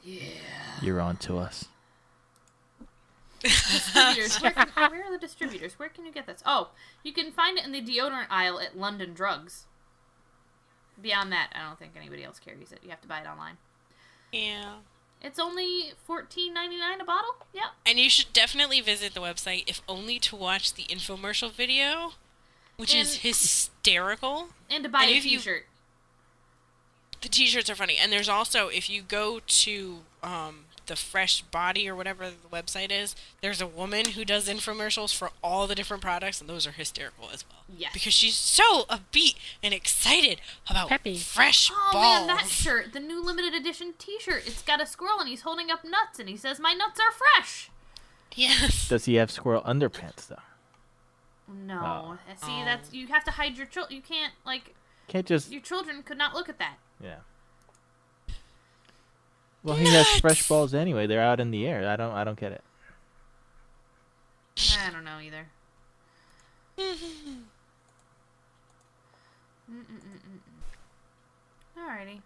Yeah. You're on to us. Distributors. Where are the distributors? Where can you get this? Oh, you can find it in the deodorant aisle at London Drugs. Beyond that, I don't think anybody else carries it. You have to buy it online. Yeah. It's only $14.99 a bottle? Yep. And you should definitely visit the website, if only to watch the infomercial video, which is hysterical. And to buy And a if you- t-shirt. The t-shirts are funny. And there's also, if you go to the Fresh Body or whatever the website is, there's a woman who does infomercials for all the different products, and those are hysterical as well. Yes. Because she's so upbeat and excited about Peppy. fresh Oh balls. man, that shirt, the new limited edition t-shirt. It's got a squirrel and he's holding up nuts and he says, "My nuts are fresh." Yes. Does he have squirrel underpants though? No. Oh. See, that's you have to hide your children. You can't Can't just. your children could not look at that. Yeah. Well, he has Nuts. fresh balls anyway. They're out in the air. I don't get it. I don't know either. Alrighty.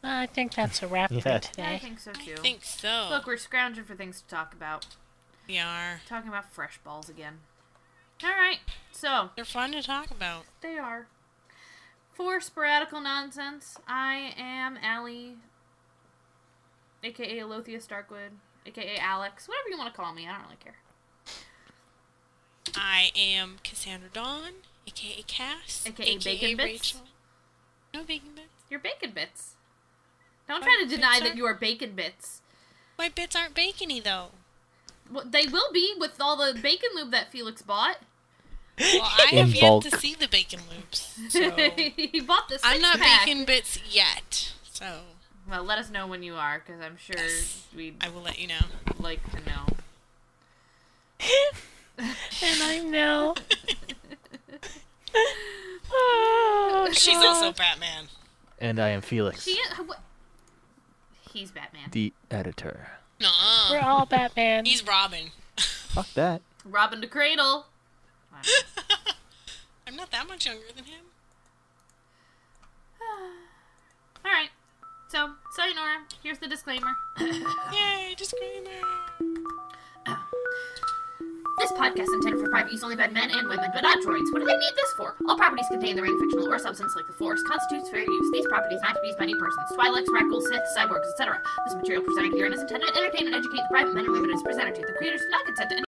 I think that's a wrap for Yeah. Yeah, I today. think so I too. think so. Look, we're scrounging for things to talk about. We are. Talking about fresh balls again. Alright, so They're fun to talk about. they are. For Sporadical Nonsense, I am Allie, aka Alothea Starkwood, aka Alex, whatever you want to call me, I don't really care. I am Cassandra Dawn, aka Cass, AKA Bacon Bits. Rachel. No bacon bits. You're Bacon Bits. Don't My try to deny bits that are- you are Bacon Bits. My bits aren't bacony though. Well, they will be with all the bacon lube that Felix bought. Well, I In have yet bulk. to see the bacon loops, so He bought the I'm not six-pack. bacon bits yet. So Well, let us know when you are, because I'm sure Yes. we'd I will let you know. like to know. And I know. She's also Batman. And I am Felix, She is, he's Batman. the editor. We're Nuh-uh. all Batman. He's Robin. Fuck that. Robin to Cradle. I'm not that much younger than him. Alright. So, sayonara. Here's the disclaimer. Yay, disclaimer. This podcast is intended for private use only by men and women, but not droids. What do they need this for? All properties contain the rating fictional or substance like the Force constitutes fair use. These properties not to be used by any persons. Twi'leks, Rackles, Sith, cyborgs, etc. This material presented herein is intended to entertain and educate the private men and women it is presented to. The creators do not consent to any